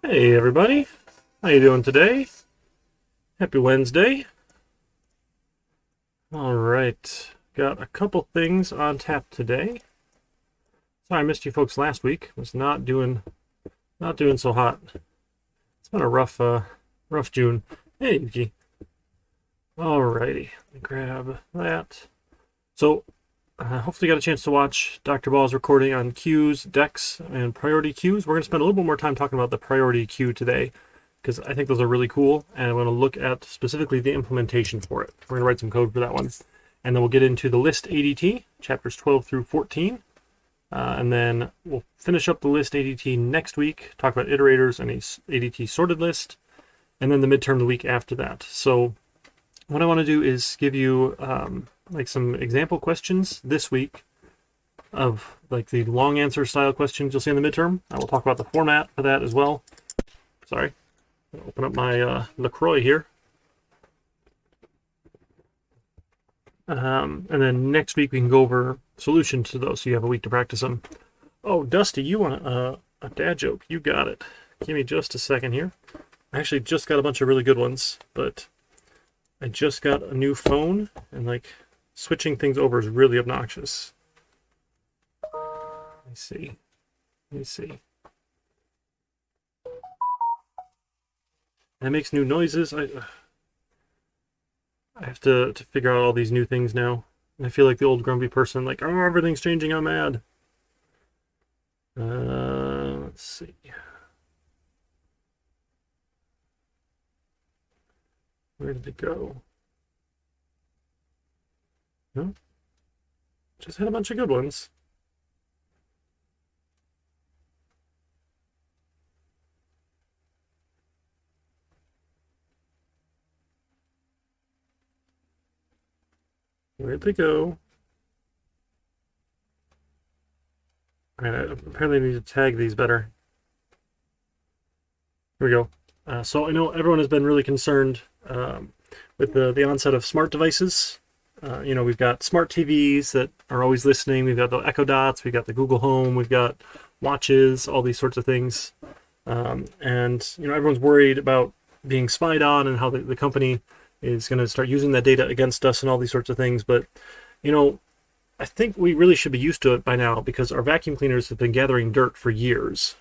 Hey everybody, how you doing today? Happy Wednesday. All right, got a couple things on tap today. Sorry I missed you folks last week. Was not doing so hot. It's been a rough June. Hey Yuki. Alrighty, let me grab that. So hopefully you got a chance to watch Dr. Ball's recording on queues, decks, and priority queues. We're going to spend a little bit more time talking about the priority queue today because I think those are really cool, and I'm going to look at specifically the implementation for it. We're going to write some code for that one. And then we'll get into the list ADT, chapters 12 through 14. And then we'll finish up the list ADT next week, talk about iterators and a ADT sorted list, and then the midterm the week after that. So what I want to do is give you like some example questions this week of like the long answer style questions you'll see in the midterm. I will talk about the format for that as well. Sorry, I'll open up my LaCroix here. And then next week we can go over solutions to those so you have a week to practice them. Oh, Dusty, you want a dad joke? You got it. Give me just a second here. I actually just got a bunch of really good ones, but I just got a new phone, and like switching things over is really obnoxious. Let me see. And it makes new noises. I have to figure out all these new things now. I feel like the old grumpy person, like, oh, everything's changing, I'm mad. Let's see. Where did it go? No? Just had a bunch of good ones. Where'd they go? Alright, I apparently need to tag these better. Here we go. So I know everyone has been really concerned with the onset of smart devices. We've got smart TVs that are always listening. We've got the Echo Dots. We've got the Google Home. We've got watches, all these sorts of things. And everyone's worried about being spied on and how the company is going to start using that data against us and all these sorts of things. But, I think we really should be used to it by now because our vacuum cleaners have been gathering dirt for years.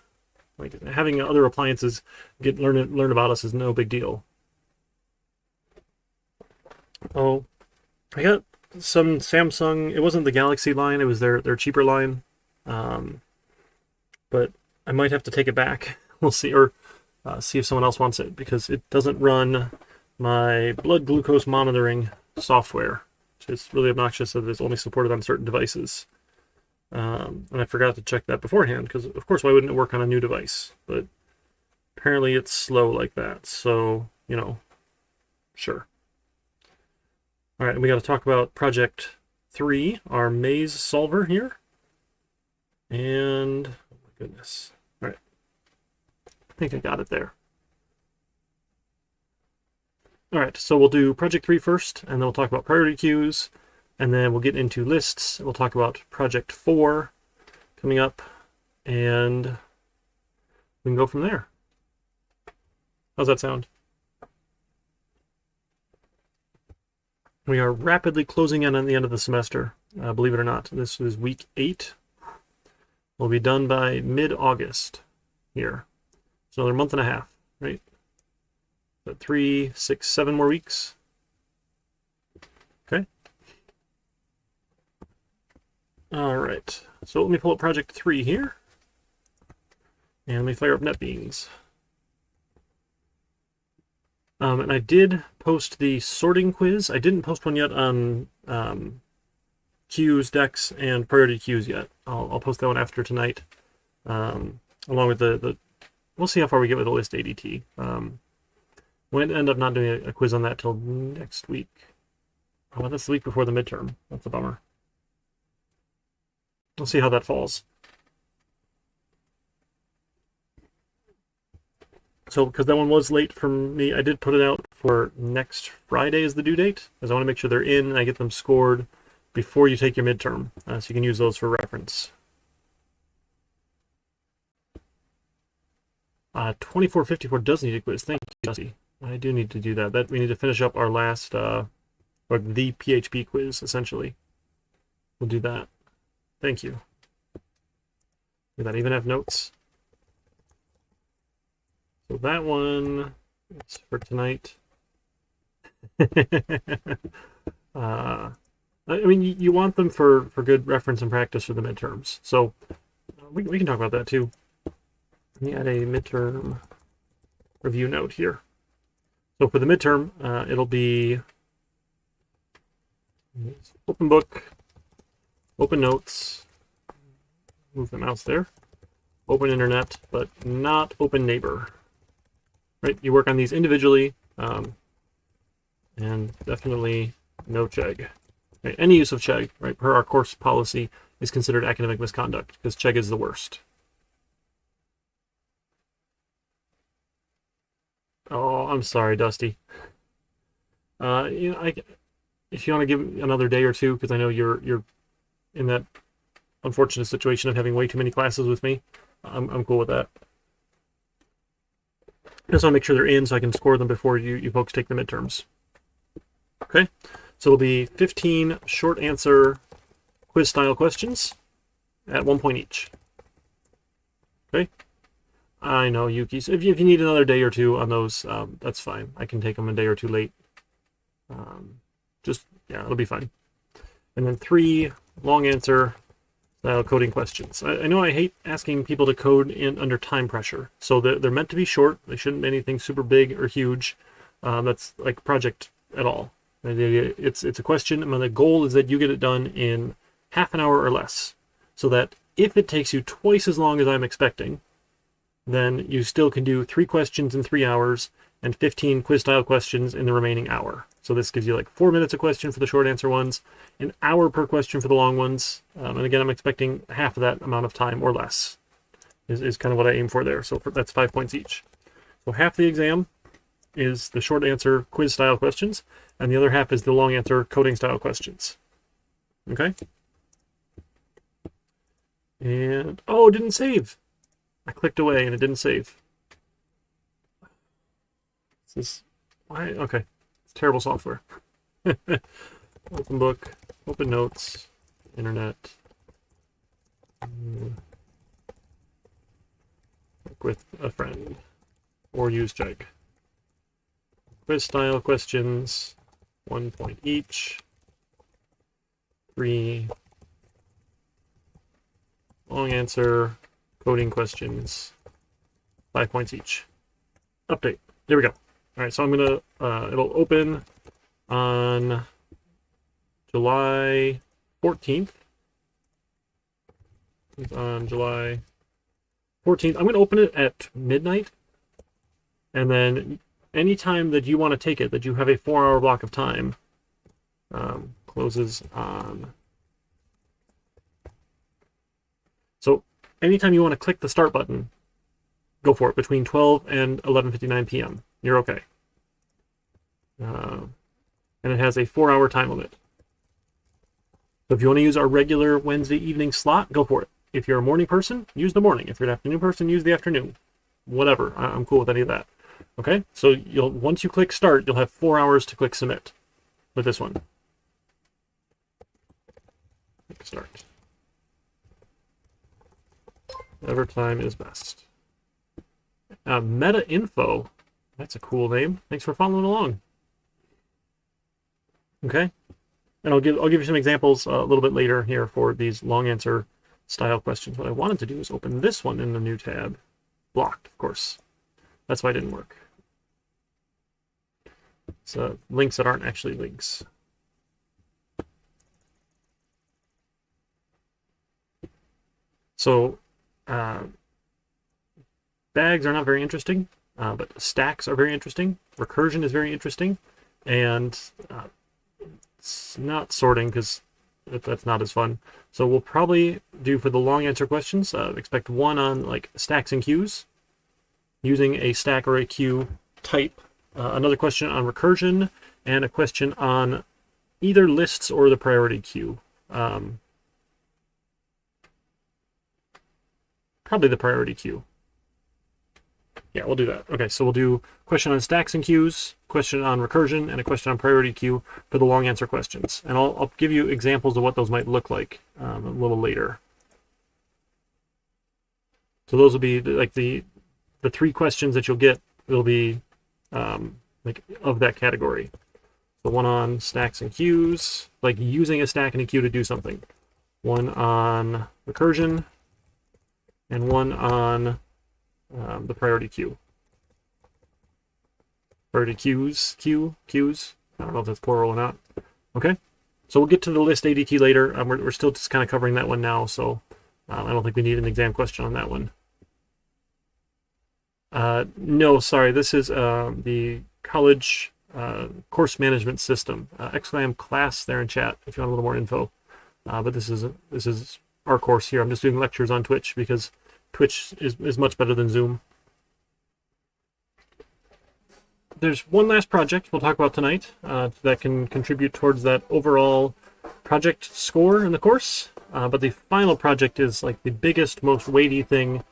Like having other appliances learn about us is no big deal. Oh, I got some Samsung. It wasn't the Galaxy line. It was their cheaper line. But I might have to take it back. We'll see, or see if someone else wants it because it doesn't run my blood glucose monitoring software, which is really obnoxious that it's only supported on certain devices. And I forgot to check that beforehand because, of course, why wouldn't it work on a new device? But apparently it's slow like that. So, sure. All right, we got to talk about Project 3, our maze solver here. And, oh my goodness. All right. I think I got it there. All right, so we'll do Project 3 first, and then we'll talk about priority queues, and then we'll get into lists. We'll talk about Project 4 coming up, and we can go from there. How's that sound? We are rapidly closing in on the end of the semester, believe it or not. This is week 8. We'll be done by mid-August here. So another month and a half, right? But 3, 6, 7 more weeks. Okay. All right. So let me pull up Project 3 here. And let me fire up NetBeans. And I did post the sorting quiz. I didn't post one yet on queues, decks, and priority queues yet. I'll post that one after tonight, along with the. We'll see how far we get with the list ADT. We end up not doing a quiz on that till next week. Oh, that's the week before the midterm. That's a bummer. We'll see how that falls. So, because that one was late for me, I did put it out for next Friday as the due date, as I want to make sure they're in and I get them scored before you take your midterm, so you can use those for reference. 2454 does need a quiz. Thank you, Dusty. I do need to do that. We need to finish up our last, or the PHP quiz, essentially. We'll do that. Thank you. Did that even have notes? So that one is for tonight. I mean, you want them for good reference and practice for the midterms. So we can talk about that too. Let me add a midterm review note here. So for the midterm, it'll be open book, open notes, move the mouse there, open internet, but not open neighbor. Right, you work on these individually, and definitely no Chegg. Right, any use of Chegg, right, per our course policy, is considered academic misconduct because Chegg is the worst. Oh, I'm sorry, Dusty. If you want to give another day or two, because I know you're in that unfortunate situation of having way too many classes with me, I'm cool with that. I just want to make sure they're in so I can score them before you folks take the midterms. Okay, so it'll be 15 short answer quiz style questions at 1 point each. Okay, I know, Yuki. So if you need another day or two on those, that's fine. I can take them a day or two late. Yeah, it'll be fine. And then 3 long answer style coding questions. I know I hate asking people to code in under time pressure. So they're meant to be short. They shouldn't be anything super big or huge. That's like a project at all. It's a question, and the goal is that you get it done in half an hour or less. So that if it takes you twice as long as I'm expecting, then you still can do 3 questions in 3 hours and 15 quiz style questions in the remaining hour. So this gives you like 4 minutes a question for the short answer ones, an hour per question for the long ones. And again, I'm expecting half of that amount of time or less is kind of what I aim for there. So that's 5 points each. So half the exam is the short answer quiz style questions, and the other half is the long answer coding style questions. Okay? And, oh, it didn't save. I clicked away and it didn't save. This is, why? Okay. It's terrible software. Open book, open notes, internet. Work with a friend. Or use Chegg. Quiz style questions, 1 point each. 3 long answer coding questions, 5 points each. Update. There we go. All right, so I'm gonna. It'll open on July 14th. On July 14th, I'm gonna open it at midnight, and then anytime that you want to take it, that you have a 4-hour block of time, closes on. So anytime you want to click the start button, go for it between 12 and 11:59 p.m. You're okay. And it has a 4-hour time limit. So if you want to use our regular Wednesday evening slot, go for it. If you're a morning person, use the morning. If you're an afternoon person, use the afternoon. Whatever. I'm cool with any of that. Okay? So once you click start, you'll have 4 hours to click submit with this one. Click start. Whatever time is best. Meta Info. That's a cool name. Thanks for following along. Okay, and I'll give you some examples a little bit later here for these long answer style questions. What I wanted to do is open this one in the new tab. Blocked, of course. That's why it didn't work. It's links that aren't actually links. So bags are not very interesting, but stacks are very interesting. Recursion is very interesting, and it's not sorting because that's not as fun. So we'll probably do for the long answer questions, expect one on like stacks and queues, using a stack or a queue type, another question on recursion, and a question on either lists or the priority queue. Probably the priority queue. Yeah, we'll do that. Okay, so we'll do question on stacks and queues, question on recursion, and a question on priority queue for the long answer questions. And I'll give you examples of what those might look like a little later. So those will be like the 3 questions that you'll get will be like of that category. So one on stacks and queues, like using a stack and a queue to do something. One on recursion, and one on the priority queue. Priority queues. I don't know if that's plural or not. Okay, so we'll get to the list ADT later. We're still just kind of covering that one now, so I don't think we need an exam question on that one. No, sorry, this is the college course management system. Exclam class there in chat if you want a little more info. But this is our course here. I'm just doing lectures on Twitch because Twitch is much better than Zoom. There's one last project we'll talk about tonight that can contribute towards that overall project score in the course. But the final project is like the biggest, most weighty thing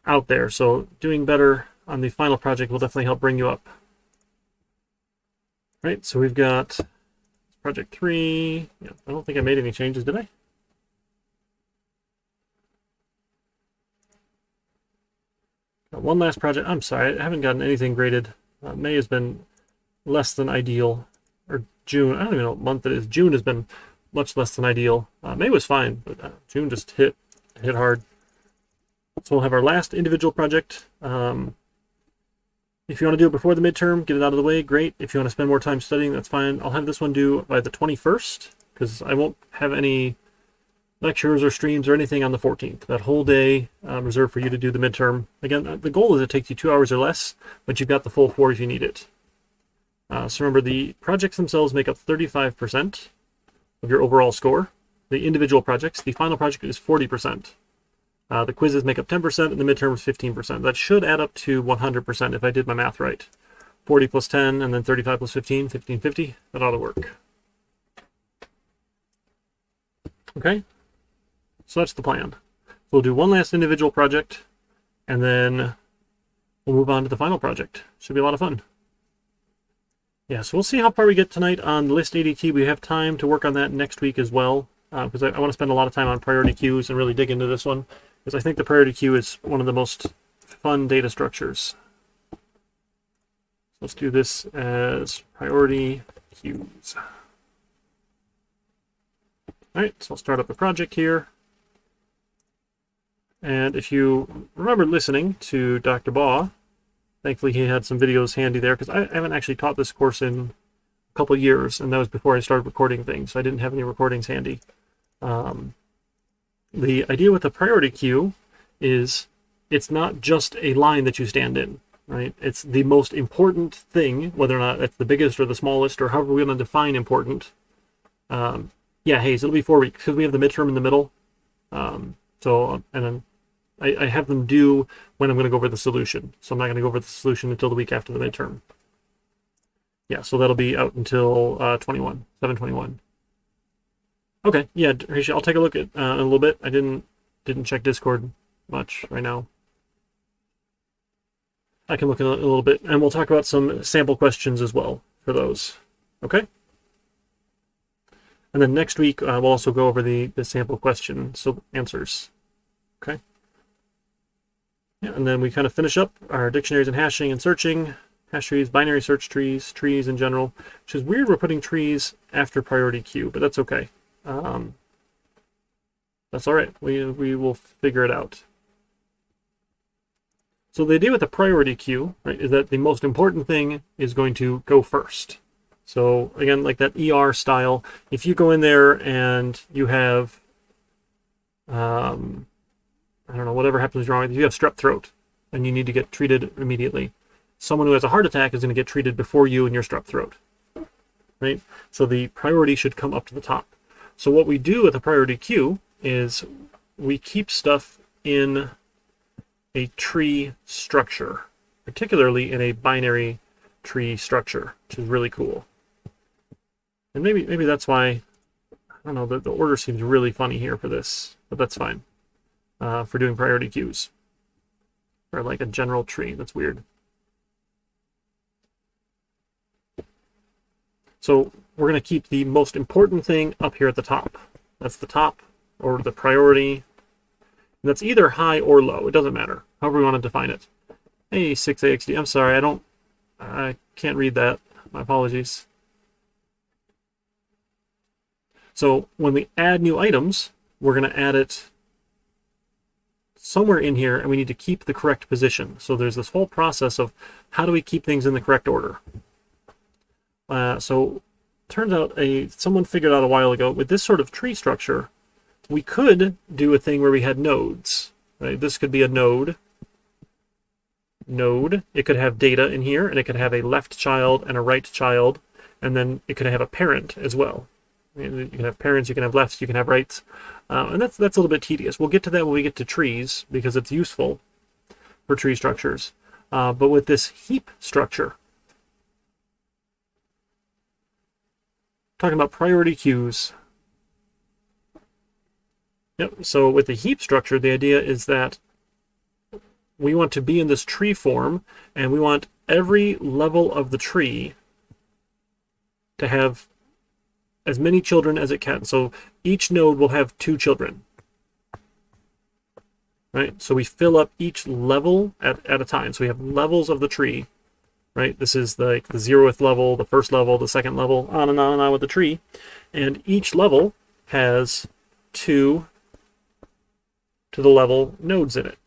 out there. So doing better on the final project will definitely help bring you up. Right, so we've got project 3. Yeah, I don't think I made any changes, did I? Got one last project. I'm sorry, I haven't gotten anything graded. May has been less than ideal. Or June, I don't even know what month it is. June has been much less than ideal. May was fine, but June just hit hard. So we'll have our last individual project. If you want to do it before the midterm, get it out of the way, great. If you want to spend more time studying, that's fine. I'll have this one due by the 21st, because I won't have any lectures or streams or anything on the 14th. That whole day reserved for you to do the midterm. Again, the goal is it takes you 2 hours or less, but you've got the full 4 if you need it. So remember, the projects themselves make up 35% of your overall score. The individual projects, the final project is 40%. The quizzes make up 10%, and the midterm is 15%. That should add up to 100% if I did my math right. 40 plus 10, and then 35 plus 15, 1550. That ought to work. Okay, so that's the plan. So we'll do one last individual project, and then we'll move on to the final project. Should be a lot of fun. Yeah, so we'll see how far we get tonight on the list ADT. We have time to work on that next week as well, because I want to spend a lot of time on priority queues and really dig into this one, because I think the priority queue is one of the most fun data structures. Let's do this as priority queues. All right, so I'll start up a project here. And if you remember listening to Dr. Baugh, thankfully he had some videos handy there, because I haven't actually taught this course in a couple of years, and that was before I started recording things, so I didn't have any recordings handy. The idea with the priority queue is it's not just a line that you stand in, right? It's the most important thing, whether or not it's the biggest or the smallest, or however we're going to define important. Yeah, Hayes, it'll be 4 weeks, because we have the midterm in the middle. And then I have them due when I'm going to go over the solution. So I'm not going to go over the solution until the week after the midterm. Yeah, so that'll be out until 7/21. Okay, yeah, Risha, I'll take a look at in a little bit. I didn't check Discord much right now. I can look in a little bit, and we'll talk about some sample questions as well for those. Okay? And then next week, we'll also go over the sample question, so answers. Okay? Yeah, and then we kind of finish up our dictionaries and hashing and searching, hash trees, binary search trees, trees in general, which is weird we're putting trees after priority queue, but that's okay. That's all right. We will figure it out. So the idea with the priority queue, right, is that the most important thing is going to go first. So again, like that ER style, if you go in there and you have, I don't know, whatever happens wrong, if you have strep throat and you need to get treated immediately, someone who has a heart attack is going to get treated before you and your strep throat, right? So the priority should come up to the top. So what we do with a priority queue is we keep stuff in a tree structure, particularly in a binary tree structure, which is really cool. And maybe that's why, I don't know, the order seems really funny here for this, but that's fine. For doing priority queues. Or like a general tree, that's weird. So we're going to keep the most important thing up here at the top. That's the top, or the priority. And that's either high or low, it doesn't matter, however we want to define it. Hey, 6AXD, I'm sorry, I can't read that, my apologies. So when we add new items, we're going to add it somewhere in here, and we need to keep the correct position. So there's this whole process of how do we keep things in the correct order. So turns out someone figured out a while ago, with this sort of tree structure, we could do a thing where we had nodes. Right? This could be a node. It could have data in here, and it could have a left child and a right child, and then it could have a parent as well. You can have parents, you can have lefts, you can have rights, and that's a little bit tedious. We'll get to that when we get to trees, because it's useful for tree structures. But with this heap structure, talking about priority queues. Yep. So with the heap structure, the idea is that we want to be in this tree form, and we want every level of the tree to have as many children as it can. So each node will have 2 children. Right? So we fill up each level at a time. So we have levels of the tree. Right? This is like the 0th level, the 1st level, the 2nd level, on and on and on with the tree. And each level has 2 to the level nodes in it.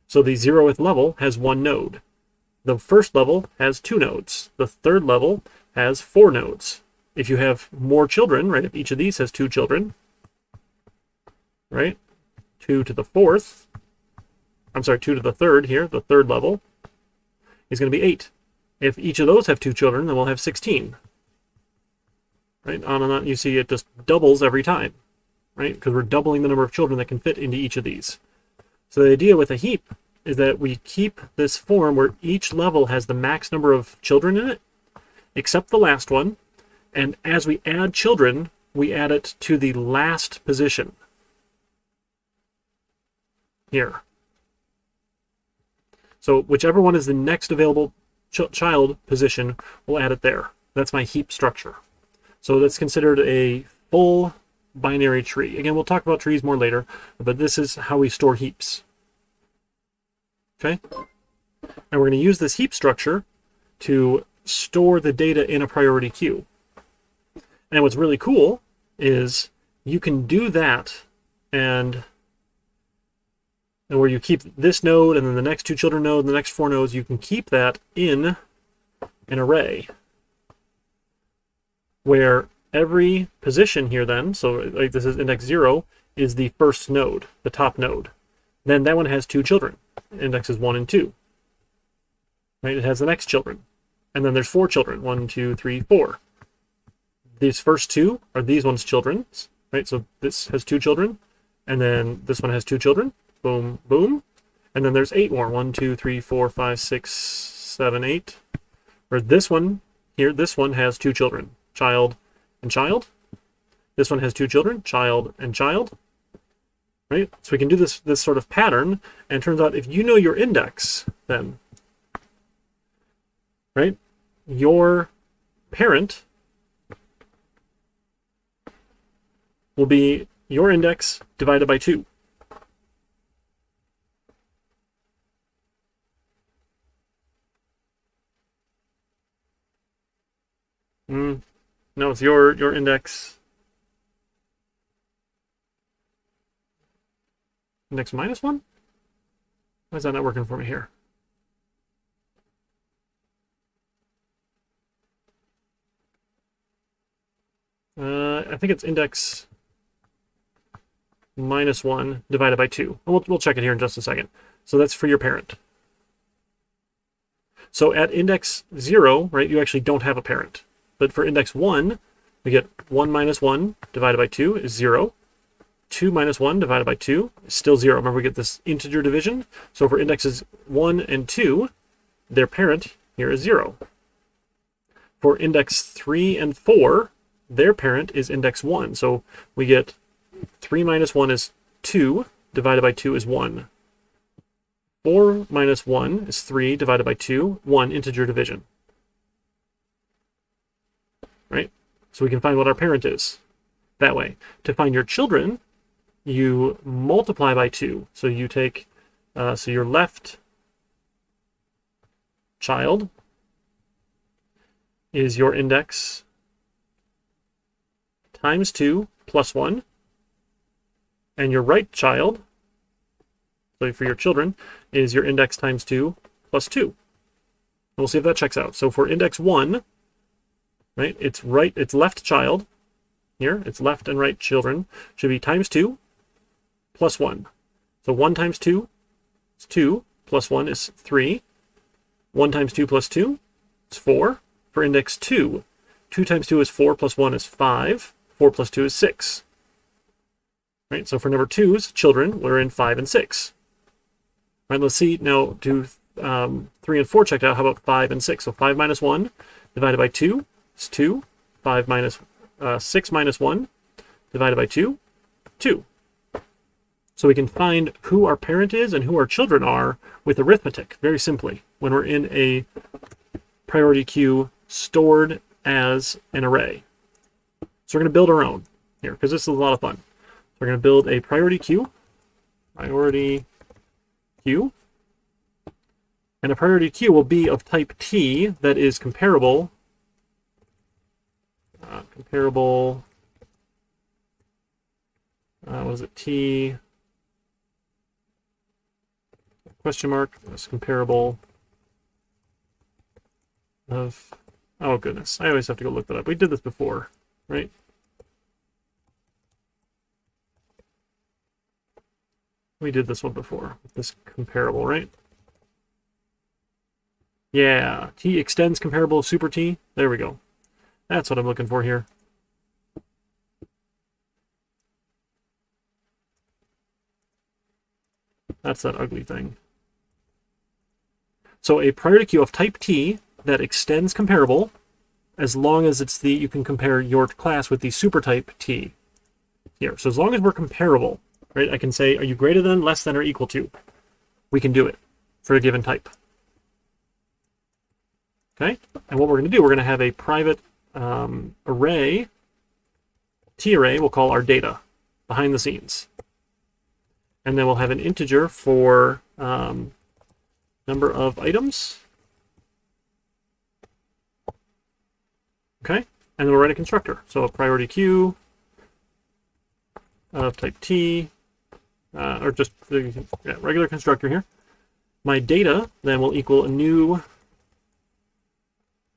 So the 0th level has 1 node. The 1st level has 2 nodes. The 3rd level has 4 nodes. If you have more children, right, if each of these has 2 children, right, 2 to the 4th, I'm sorry, 2 to the 3rd here, the 3rd level, is going to be 8. If each of those have 2 children, then we'll have 16. Right, on and on, you see it just doubles every time, right, because we're doubling the number of children that can fit into each of these. So the idea with a heap is that we keep this form where each level has the max number of children in it, except the last one, and as we add children, we add it to the last position here. So whichever one is the next available child position, we'll add it there. That's my heap structure. So that's considered a full binary tree. Again, we'll talk about trees more later, but this is how we store heaps. Okay? And we're going to use this heap structure to store the data in a priority queue. And what's really cool is you can do that and where you keep this node and then the next 2 children node and the next 4 nodes, you can keep that in an array where every position here then, so like this is index 0, is the first node, the top node. Then that one has 2 children, indexes 1 and 2. Right? It has the next children. And then there's 4 children, 1, 2, 3, 4. These first 2 are these one's children, right? So this has 2 children, and then this one has 2 children. Boom, boom. And then there's 8 more. 1, 2, 3, 4, 5, 6, 7, 8. Or this one here, this one has 2 children, child and child. This one has 2 children, child and child. Right? So we can do this sort of pattern, and it turns out if you know your index, then, right, your parent will be your index divided by 2. No, it's your index. Index minus 1? Why is that not working for me here? I think it's index minus 1 divided by 2. We'll check it here in just a second. So that's for your parent. So at index 0, right, you actually don't have a parent. But for index 1, we get 1 minus 1 divided by 2 is 0. 2 minus 1 divided by 2 is still 0. Remember, we get this integer division. So for indexes 1 and 2, their parent here is 0. For index 3 and 4, their parent is index 1. So we get 3 minus 1 is 2, divided by 2 is 1. 4 minus 1 is 3, divided by 2, 1, integer division. Right? So we can find what our parent is that way. To find your children, you multiply by 2. So you take, so your left child is your index times 2 plus 1. And your right child, so for your children, is your index times 2 plus 2. And we'll see if that checks out. So for index 1, right, it's left child here, it's left and right children, should be times 2 plus 1. So 1 times 2 is 2, plus 1 is 3. 1 times 2 plus 2 is 4. For index 2, 2 times 2 is 4, plus 1 is 5. 4 plus 2 is 6. Right, so for number 2's children, we're in 5 and 6. Right, let's see, now do 3 and 4 checked out. How about 5 and 6? So 5 minus 1 divided by 2 is 2. 5 minus 6 minus 1 divided by 2, 2. So we can find who our parent is and who our children are with arithmetic, very simply, when we're in a priority queue stored as an array. So we're going to build our own here, because this is a lot of fun. We're going to build a priority queue, and a priority queue will be of type T that is comparable, what is it, T, question mark, that's comparable of, oh goodness, I always have to go look that up. We did this before, right? We did this one before, this comparable, right? Yeah, T extends comparable of super T. There we go. That's what I'm looking for here. That's that ugly thing. So a priority queue of type T that extends comparable, as long as it's you can compare your class with the super type T here. So as long as we're comparable, right, I can say, are you greater than, less than, or equal to? We can do it for a given type. Okay, and what we're going to do, we're going to have a private array, T array, we'll call our data, behind the scenes. And then we'll have an integer for number of items. Okay, and then we'll write a constructor. So a priority queue of type T, or just regular constructor here. My data then will equal a new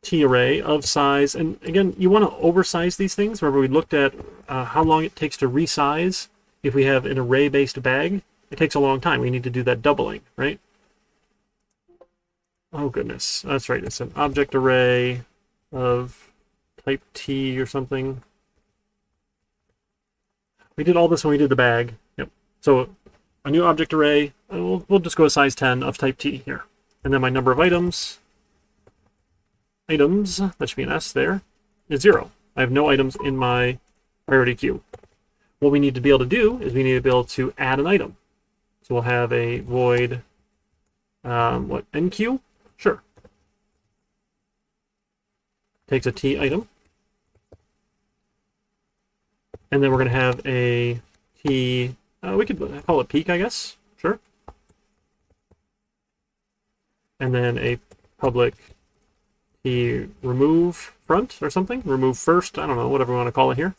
T array of size. And again, you want to oversize these things. Remember, we looked at how long it takes to resize. If we have an array-based bag, it takes a long time. We need to do that doubling, right? Oh goodness, that's right. It's an object array of type T or something. We did all this when we did the bag. Yep. So a new object array, we'll just go size 10 of type T here. And then my number of items, that should be an S there, is 0. I have no items in my priority queue. What we need to be able to do is we need to be able to add an item. So we'll have a void, enqueue? Sure. Takes a T item. And then we're going to have a T, we could call it peak, I guess. Sure. And then a public T remove front or something. Remove first, I don't know, whatever we want to call it here.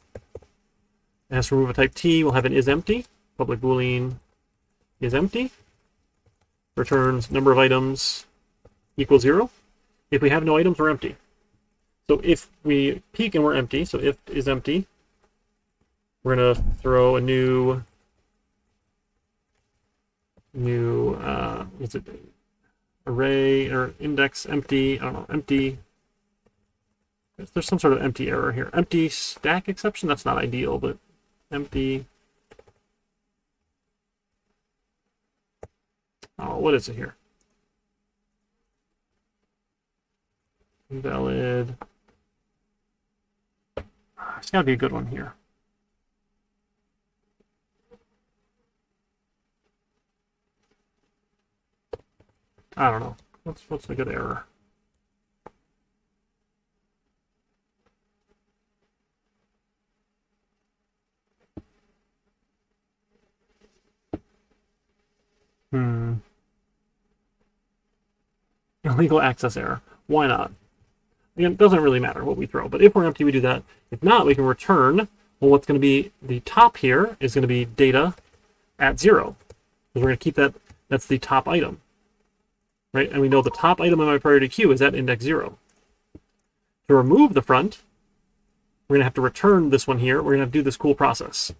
It has to remove a type T. We'll have an isEmpty. Public boolean isEmpty. Returns number of items equals 0. If we have no items, we're empty. So if we peek and we're empty, so if is empty, we're going to throw a new what's it, array or index empty, I don't know, empty. There's some sort of empty error here. Empty stack exception, that's not ideal, but empty. Oh, what is it here? Invalid. It's got to be a good one here. I don't know. What's a good error? Illegal access error. Why not? Again, it doesn't really matter what we throw, but if we're empty, we do that. If not, we can return. Well, what's going to be the top here is going to be data at 0. Because we're going to keep that, that's the top item. Right? And we know the top item in my priority queue is at index 0. To remove the front, we're going to have to return this one here. We're going to have to do this cool process.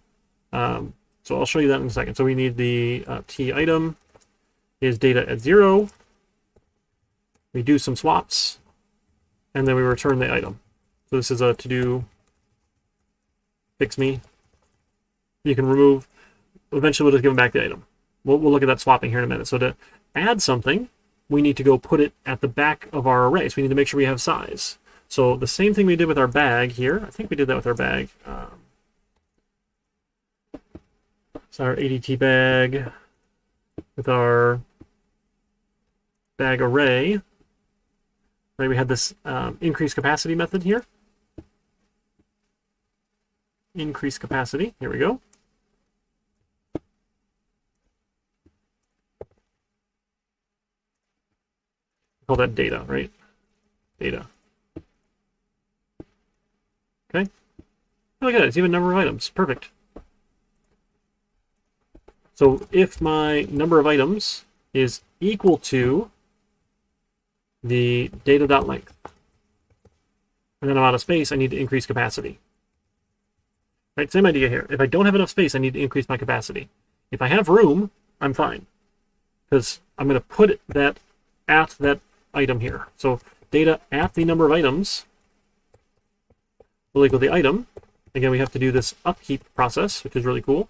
So I'll show you that in a second. So we need the T item is data at 0. We do some swaps, and then we return the item. So this is a to-do fix me. You can remove, eventually we'll just give them back the item. We'll look at that swapping here in a minute. So to add something, we need to go put it at the back of our array. So we need to make sure we have size. So the same thing we did with our bag here. I think we did that with our bag. So our ADT bag with our bag array. Right, we had this increase capacity method here. Increase capacity. Here we go. Call that data, right? Data. Okay. Look at it. It's even number of items. Perfect. So if my number of items is equal to the data.length, and then I'm out of space, I need to increase capacity. Right, same idea here. If I don't have enough space, I need to increase my capacity. If I have room, I'm fine, because I'm going to put that at that item here. So data at the number of items will equal the item. Again, we have to do this upkeep process, which is really cool.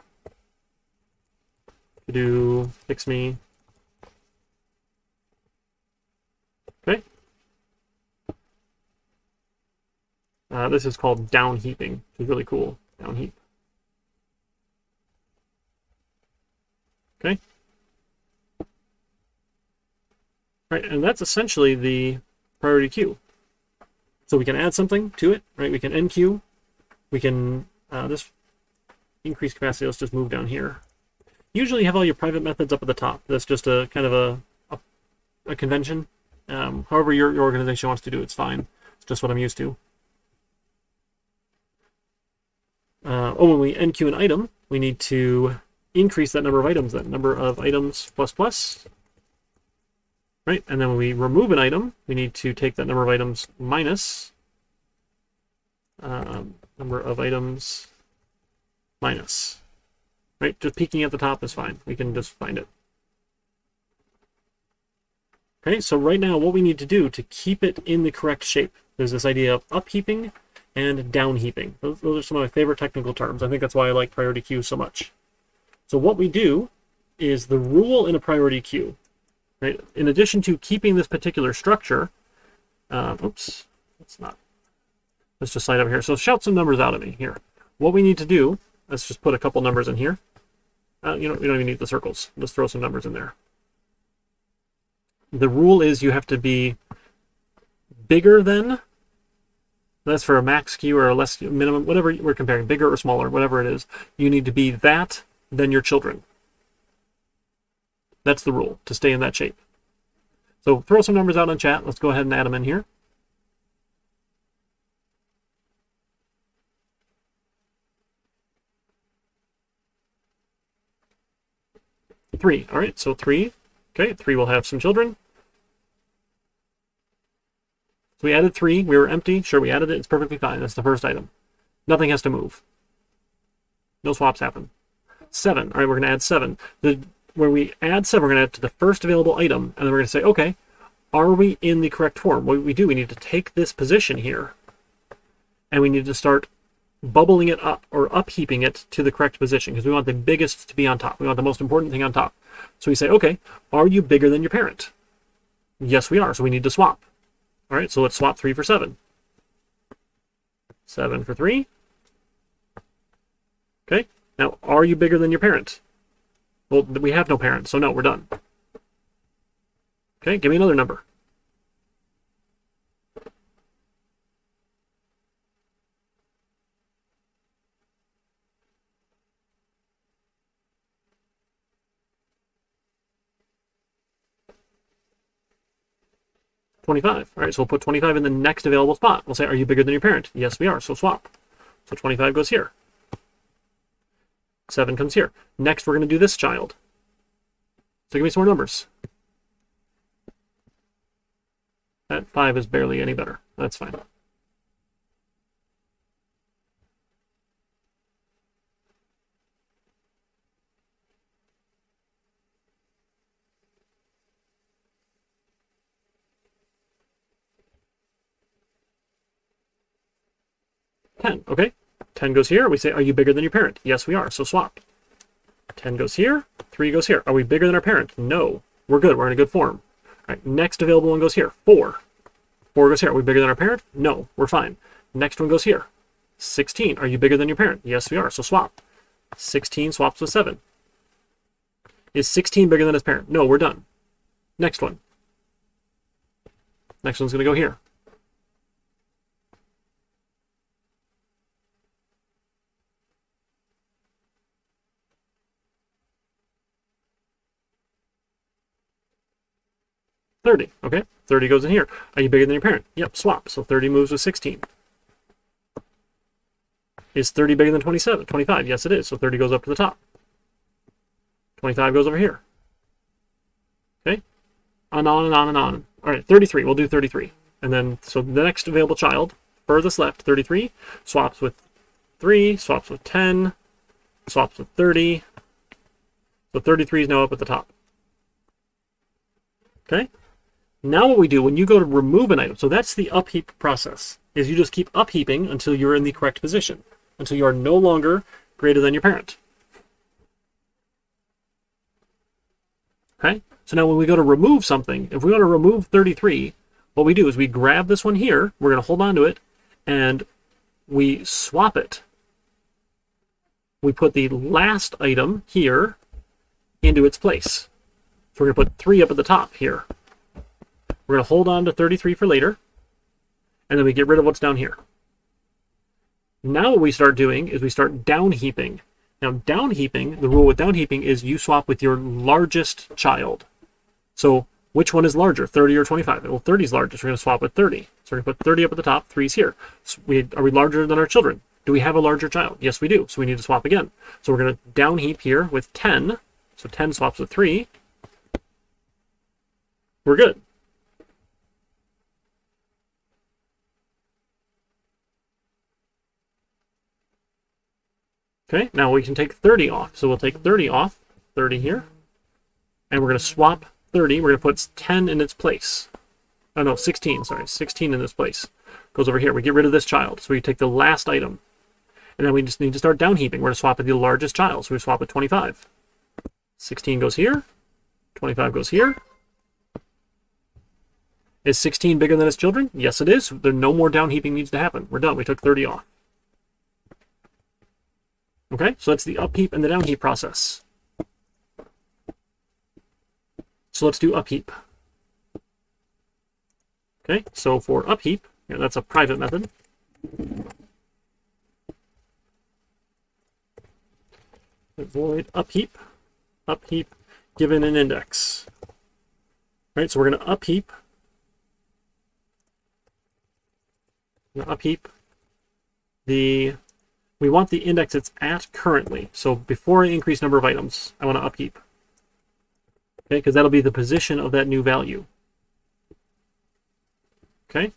To do fix me. Okay. This is called down heaping, which is really cool. Down heap. Okay. Right, and that's essentially the priority queue. So we can add something to it, right? We can enqueue. We can this increase capacity. Let's just move down here. Usually you have all your private methods up at the top. That's just a kind of a convention. However your organization wants to do, it's fine. It's just what I'm used to. When we enqueue an item, we need to increase that number of items, that number of items plus, right? And then when we remove an item, we need to take that number of items minus number of items minus, right? Just peeking at the top is fine. We can just find it. Okay, so right now what we need to do to keep it in the correct shape, there's this idea of upheaping and downheaping. Those are some of my favorite technical terms. I think that's why I like priority queue so much. So what we do is the rule in a priority queue, right? In addition to keeping this particular structure, oops, let's just slide over here. So shout some numbers out at me here. What we need to do, let's just put a couple numbers in here. We don't even need the circles. Just throw some numbers in there. The rule is you have to be bigger than, that's for a max queue or a less minimum, whatever we're comparing, bigger or smaller, whatever it is, you need to be that than your children. That's the rule, to stay in that shape. So throw some numbers out in chat. Let's go ahead and add them in here. Three, all right, so 3. Okay, 3 will have some children. So we added 3. We were empty. Sure, we added it. It's perfectly fine. That's the first item. Nothing has to move. No swaps happen. 7. All right, we're going to add 7. When we add 7, we're going to add to the first available item, and then we're going to say, okay, are we in the correct form? What we do, we need to take this position here, and we need to start bubbling it up, or upheaping it to the correct position, because we want the biggest to be on top. We want the most important thing on top. So we say, okay, are you bigger than your parent? Yes, we are, so we need to swap. All right, so let's swap 3 for 7. 7 for 3. Okay, now, are you bigger than your parent? Well, we have no parent, so no, we're done. Okay, give me another number. $25. All right, so we'll put 25 in the next available spot. We'll say, are you bigger than your parent? Yes, we are, so swap. So 25 goes here. 7 comes here. Next, we're going to do this child. So give me some more numbers. That 5 is barely any better. That's fine. Okay, 10 goes here. We say, are you bigger than your parent? Yes, we are, so swap. 10 goes here. 3 goes here. Are we bigger than our parent? No. We're good. We're in a good form. All right, next available one goes here. 4. 4 goes here. Are we bigger than our parent? No. We're fine. Next one goes here. 16. Are you bigger than your parent? Yes, we are, so swap. 16 swaps with 7. Is 16 bigger than his parent? No, we're done. Next one. Next one's going to go here. $30. Okay, 30 goes in here. Are you bigger than your parent? Yep, swap. So 30 moves with 16. Is 30 bigger than 27? 25. Yes, it is. So 30 goes up to the top. 25 goes over here. Okay, on and on and on. All right, 33. We'll do 33. And then, so the next available child, furthest left, 33, swaps with 3, swaps with 10, swaps with 30. So 33 is now up at the top. Okay. Now what we do, when you go to remove an item, so that's the upheap process, is you just keep upheaping until you're in the correct position, until you are no longer greater than your parent. Okay? So now when we go to remove something, if we want to remove 33, what we do is we grab this one here, we're going to hold on to it, and we swap it. We put the last item here into its place. So we're going to put 3 up at the top here. We're going to hold on to 33 for later, and then we get rid of what's down here. Now what we start doing is we start down heaping. Now down heaping, the rule with down heaping is you swap with your largest child. So which one is larger, 30 or 25? Well, 30 is largest. We're going to swap with 30. So we're going to put 30 up at the top, 3's here. So are we larger than our children? Do we have a larger child? Yes, we do. So we need to swap again. So we're going to down heap here with 10. So 10 swaps with 3. We're good. Okay, now we can take 30 off. So we'll take 30 off, 30 here, and we're going to swap 30. We're going to put 10 in its place. Oh no, 16, sorry, 16 in this place. Goes over here. We get rid of this child. So we take the last item. And then we just need to start down heaping. We're going to swap with the largest child. So we swap with 25. 16 goes here. 25 goes here. Is 16 bigger than its children? Yes, it is. There no more down heaping needs to happen. We're done. We took 30 off. Okay, so that's the upheap and the downheap process. So let's do upheap. Okay, so for upheap, that's a private method. Void upheap, upheap given an index. All right, so we're going to upheap. We want the index it's at currently. So before I increase number of items, I want to upheap. Okay, because that'll be the position of that new value. Okay,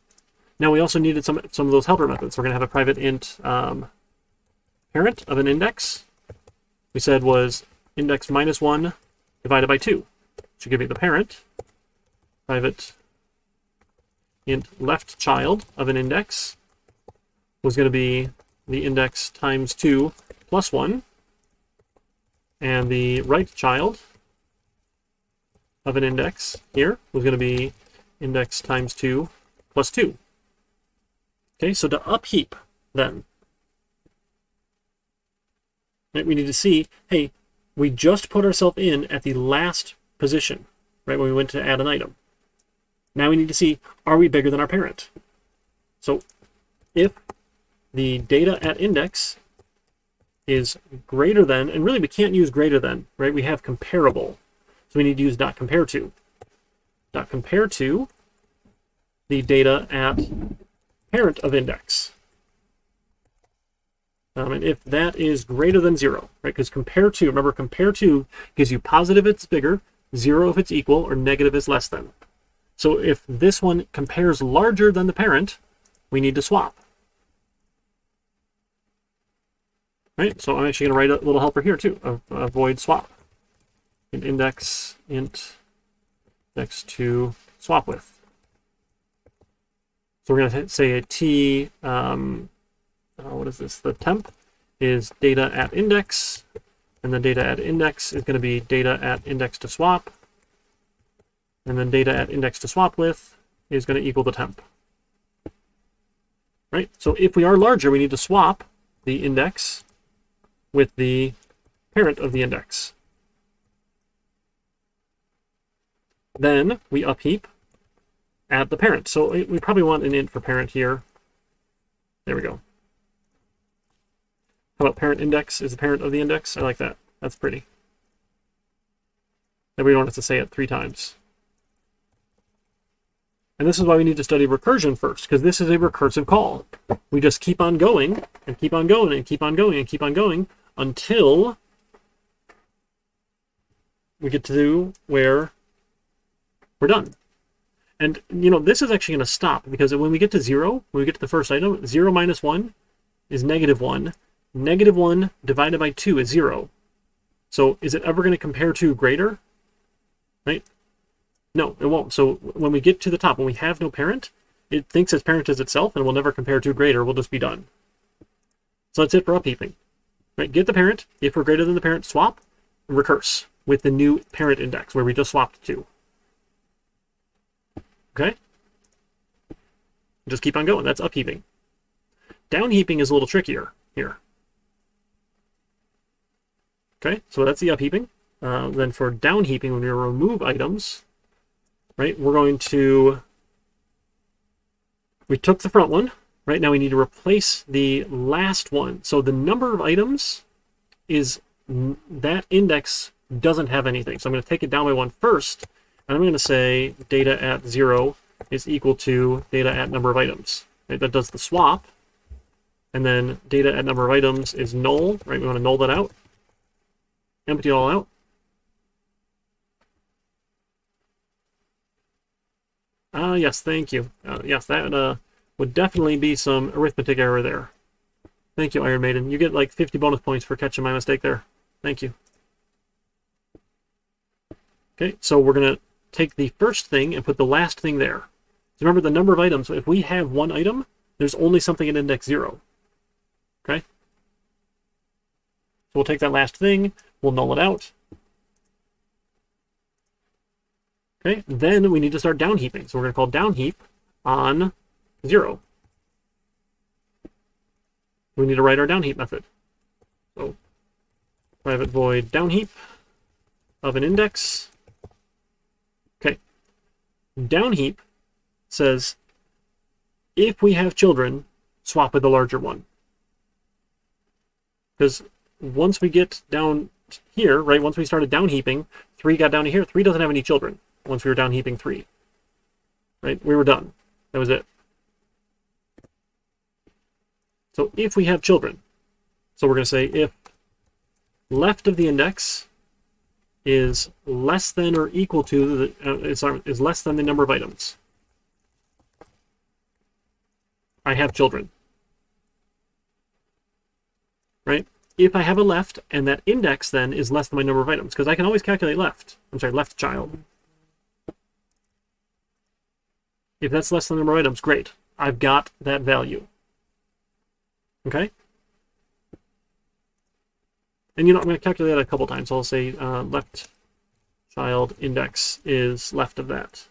Now we also needed some of those helper methods. We're going to have a private int parent of an index. We said was index minus 1 divided by 2. Should give me the parent. Private int left child of an index was going to be the index times 2 plus 1. And the right child of an index here was going to be index times 2 plus 2. Okay, so to upheap then, right, we need to see, hey, we just put ourselves in at the last position, right, when we went to add an item. Now we need to see, are we bigger than our parent? So if the data at index is greater than, and really we can't use greater than, right? We have comparable. So we need to use dot compare to. Dot compare to the data at parent of index. And if that is greater than 0, right? Because compare to, remember, compare to gives you positive if it's bigger, 0 if it's equal, or negative is less than. So if this one compares larger than the parent, we need to swap. Right, so I'm actually going to write a little helper here too, a void swap. An index to swap with. So we're going to say a t, what is this? The temp is data at index, and the data at index is going to be data at index to swap, and then data at index to swap with is going to equal the temp. Right, so if we are larger, we need to swap the index with the parent of the index. Then we upheap at the parent. So we probably want an int for parent here. There we go. How about parent index is the parent of the index? I like that. That's pretty. Then we don't have to say it 3 times. And this is why we need to study recursion first, because this is a recursive call. We just keep on going and keep on going and keep on going and keep on going until we get to where we're done. And, you know, this is actually going to stop, because when we get to 0, when we get to the first item, 0 minus 1 is negative 1. Negative 1 divided by 2 is 0. So is it ever going to compare to greater? Right? No, it won't. So when we get to the top, when we have no parent, it thinks its parent is itself and will never compare to greater. We'll just be done. So that's it for upheaping. Right? Get the parent. If we're greater than the parent, swap, and recurse with the new parent index where we just swapped to. Okay? Just keep on going. That's upheaping. Downheaping is a little trickier here. Okay, so that's the upheaping. Then for downheaping, when we remove items, right, we're going to, we took the front one, right, now we need to replace the last one. So the number of items is, that index doesn't have anything. So I'm going to take it down by 1 first, and I'm going to say data at 0 is equal to data at number of items. Right, that does the swap, and then data at number of items is null, right, we want to null that out, empty it all out. Yes, thank you. Yes, that would definitely be some arithmetic error there. Thank you, Iron Maiden. You get like 50 bonus points for catching my mistake there. Thank you. Okay, so we're going to take the first thing and put the last thing there. So remember the number of items. If we have one item, there's only something at index 0. Okay? So we'll take that last thing, we'll null it out. Okay, then we need to start downheaping. So we're going to call downheap on 0. We need to write our downheap method. So private void downheap of an index. Okay, downheap says if we have children, swap with the larger one. Because once we get down here, right, once we started downheaping, 3 got down to here. 3 doesn't have any children. Once we were downheaping 3, right, we were done. That was it. So if we have children, so we're going to say if left of the index is less than or equal to the is less than the number of items. I have children. Right? If I have a left, and that index then is less than my number of items, because I can always calculate left. I'm sorry, left child. If that's less than the number of items, great. I've got that value. Okay? And I'm going to calculate that a couple times. So I'll say left child index is left of that.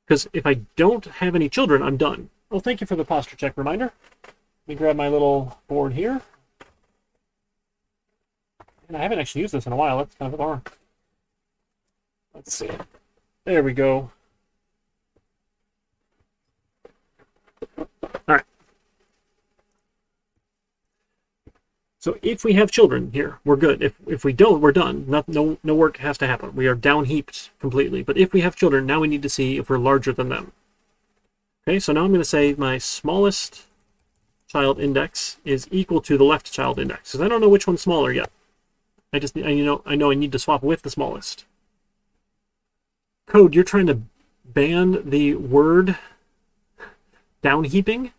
Because if I don't have any children, I'm done. Well, thank you for the posture check reminder. Let me grab my little board here. And I haven't actually used this in a while. That's kind of a bummer. Let's see. There we go. All right. So if we have children here, we're good. If we don't, we're done. No work has to happen. We are down heaped completely. But if we have children, now we need to see if we're larger than them. Okay, so now I'm going to say my smallest child index is equal to the left child index, because I don't know which one's smaller yet. I know I need to swap with the smallest. Code, you're trying to ban the word down heaping?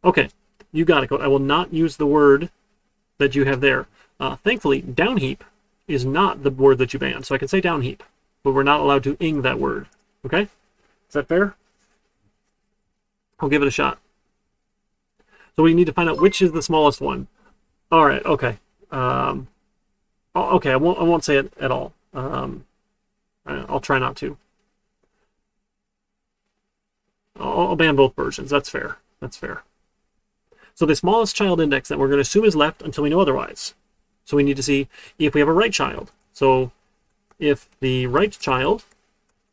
Okay, you got it, Code. I will not use the word that you have there. Thankfully, down heap is not the word that you banned, so I can say down heap, but we're not allowed to ing that word. Okay? Is that fair? I'll give it a shot. So we need to find out which is the smallest one. All right, okay. Okay, I won't say it at all. I'll try not to. I'll ban both versions. That's fair. That's fair. So the smallest child index that we're going to assume is left until we know otherwise. So we need to see if we have a right child. So if the right child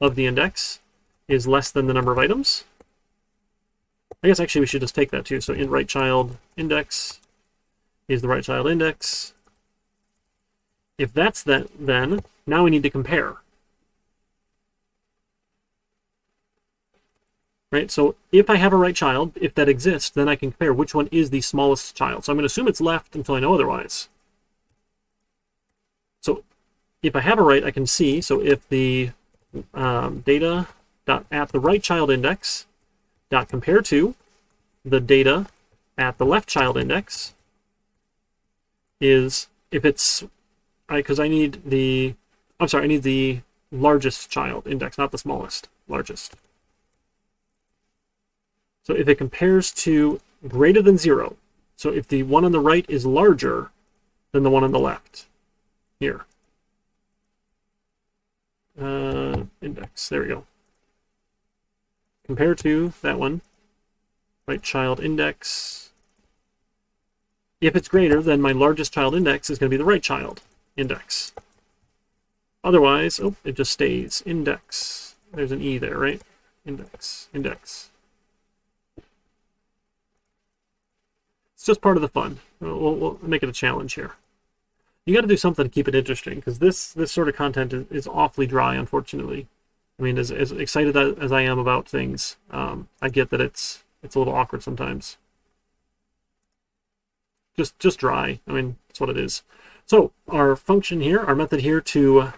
of the index is less than the number of items, I guess actually we should just take that too. So in right child index is the right child index. If that's that, then now we need to compare. Right? So if I have a right child, if that exists, then I can compare which one is the smallest child. So I'm going to assume it's left until I know otherwise. So if I have a right, I can see. So if the data dot at the right child index dot compare to the data at the left child index is, if it's, because I need the, I'm sorry, I need the largest child index, not the smallest, largest. So if it compares to greater than 0, so if the one on the right is larger than the one on the left, here. Index, there we go. Compare to that one, right child index. If it's greater, then my largest child index is going to be the right child index. Otherwise, oh, it just stays index. There's an E there, right? Index, index. It's just part of the fun. We'll make it a challenge here. You got to do something to keep it interesting, because this sort of content is awfully dry, unfortunately. I mean, as excited as I am about things, I get that it's a little awkward sometimes. Just dry. I mean, that's what it is. So our function here, our method here to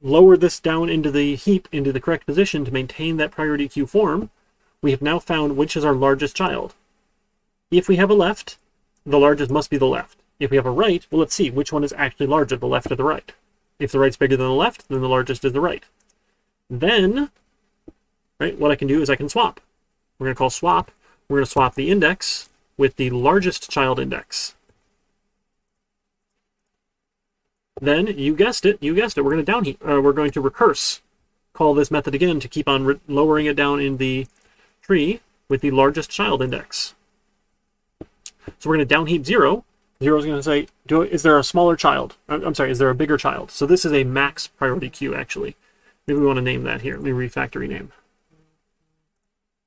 lower this down into the heap, into the correct position to maintain that priority queue form, we have now found which is our largest child. If we have a left, the largest must be the left. If we have a right, well, let's see which one is actually larger, the left or the right. If the right's bigger than the left, then the largest is the right. Then, right, what I can do is I can swap. We're going to call swap. We're going to swap the index with the largest child index. Then, you guessed it, we're going to downheap, we're going to recurse. Call this method again to keep on lowering it down in the tree with the largest child index. So we're going to downheap 0. 0 is going to say, is there a smaller child? I'm sorry, is there a bigger child? So this is a max priority queue, actually. Maybe we want to name that here. Let me refactory name.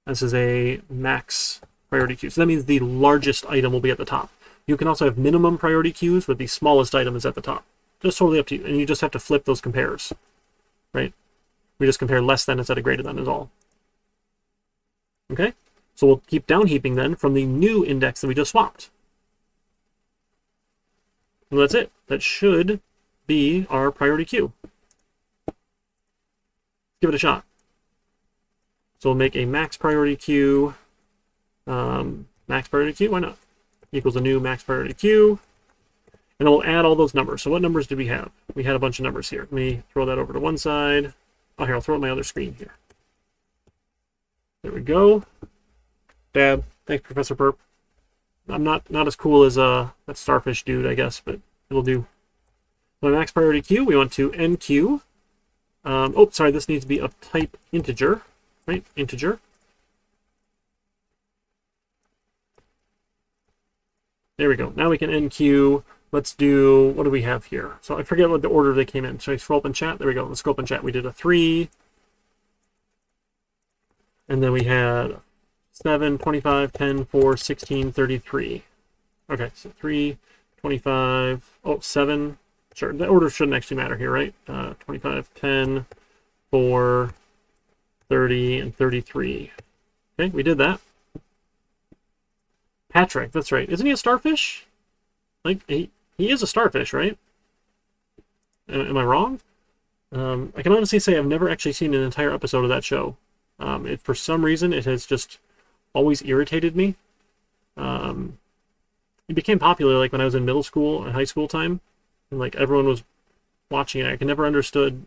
This is a max priority queue. So that means the largest item will be at the top. You can also have minimum priority queues, but the smallest item is at the top. Just totally up to you. And you just have to flip those compares, right? We just compare less than instead of greater than is all. Okay? So we'll keep downheaping then from the new index that we just swapped. And that's it. That should be our priority queue. Give it a shot. So we'll make a max priority queue. Max priority queue, why not? Equals a new max priority queue. And then we'll add all those numbers. So what numbers do we have? We had a bunch of numbers here. Let me throw that over to one side. Oh, here, I'll throw it on my other screen here. There we go. Dab. Thanks, Professor Perp. I'm not as cool as that starfish dude, I guess, but it'll do. So my max priority queue, we want to NQ. Oh, sorry, this needs to be of type integer, right? Integer. There we go. Now we can NQ. Let's do, what do we have here? So I forget what the order they came in. Should I scroll up and chat? There we go. Let's scroll up and chat. We did a 3. And then we had 7, 25, 10, 4, 16, 33. Okay, so 3, 25, 7. Sure, the order shouldn't actually matter here, right? 25, 10, 4, 30, and 33. Okay, we did that. Patrick, that's right. Isn't he a starfish? Like, he is a starfish, right? Am I wrong? I can honestly say I've never actually seen an entire episode of that show. For some reason, it has just always irritated me. It became popular like when I was in middle school and high school time, and like everyone was watching it. I can never understand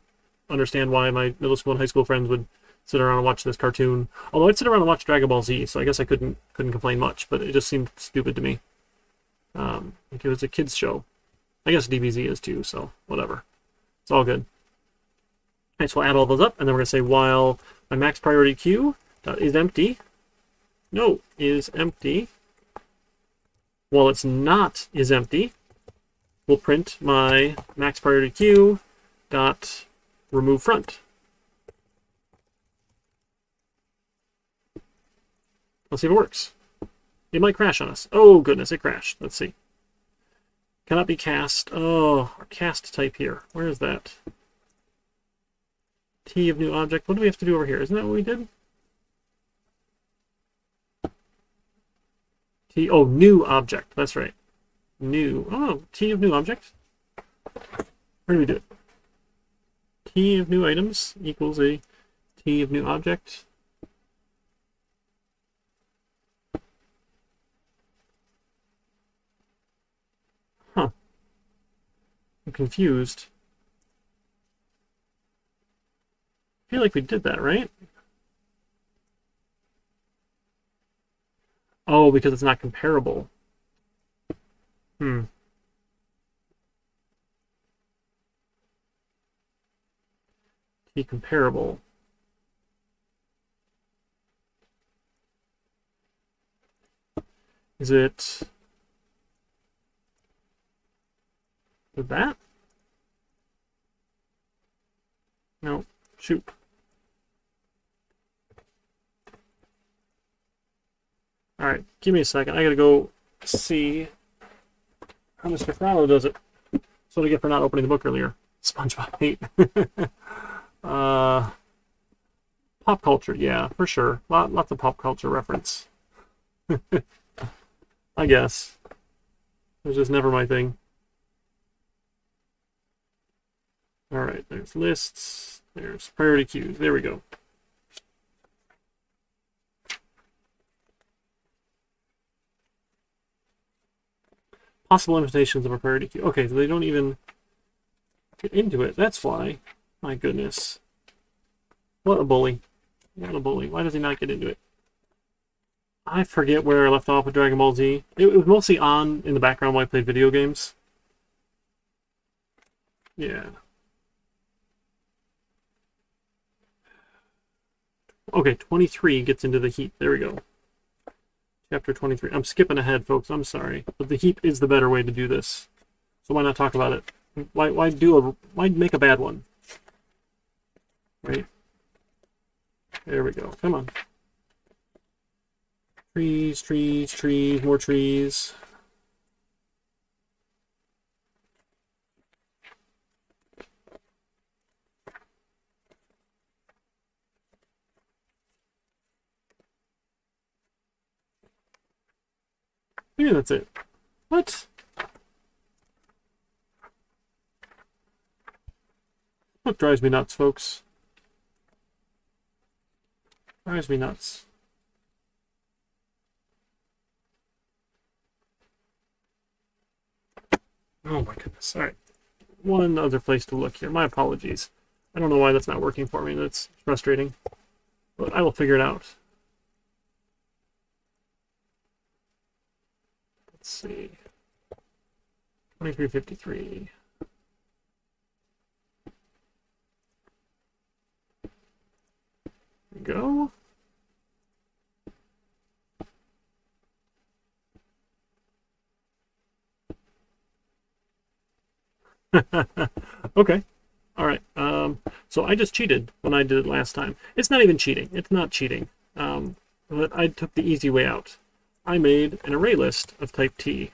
why my middle school and high school friends would sit around and watch this cartoon. Although I'd sit around and watch Dragon Ball Z, so I guess I couldn't complain much. But it just seemed stupid to me. Like it was a kids show. I guess DBZ is too, so whatever. It's all good. Alright, so we'll add all those up, and then we're going to say while my max priority queue is empty. No, is empty. While it's not is empty, we'll print my max priority queue dot remove front. Let's see if it works. It might crash on us. Oh goodness, it crashed. Let's see. Cannot be cast. Oh, our cast type here. Where is that? T of new object. What do we have to do over here? Isn't that what we did? T. Oh, new object. That's right. New. Oh, T of new object. Where do we do it? T of new items equals a T of new object. Huh. I'm confused. I feel like we did that, right? Oh, because it's not comparable. T comparable. Is it with that? No, shoot. All right, give me a second. I gotta go see how Mr. Frollo does it. That's what I get for not opening the book earlier. SpongeBob hate. Pop culture, yeah, for sure. Lots of pop culture reference. I guess. It's just never my thing. All right, there's lists. There's priority queues. There we go. Possible limitations of a priority queue. Okay, so they don't even get into it. That's why. My goodness. What a bully. What a bully. Why does he not get into it? I forget where I left off with Dragon Ball Z. It was mostly on in the background while I played video games. Yeah. Okay, 23 gets into the heap. There we go. Chapter 23. I'm skipping ahead, folks. I'm sorry. But the heap is the better way to do this. So why not talk about it? Why make a bad one? Right? There we go. Come on. Trees, trees, trees, more trees. Maybe that's it. What? What drives me nuts, folks? Drives me nuts. Oh my goodness. All right. One other place to look here. My apologies. I don't know why that's not working for me. That's frustrating. But I will figure it out. Let's see. 2353. There we go. Okay. All right. So I just cheated when I did it last time. It's not even cheating. It's not cheating. But I took the easy way out. I made an array list of type T.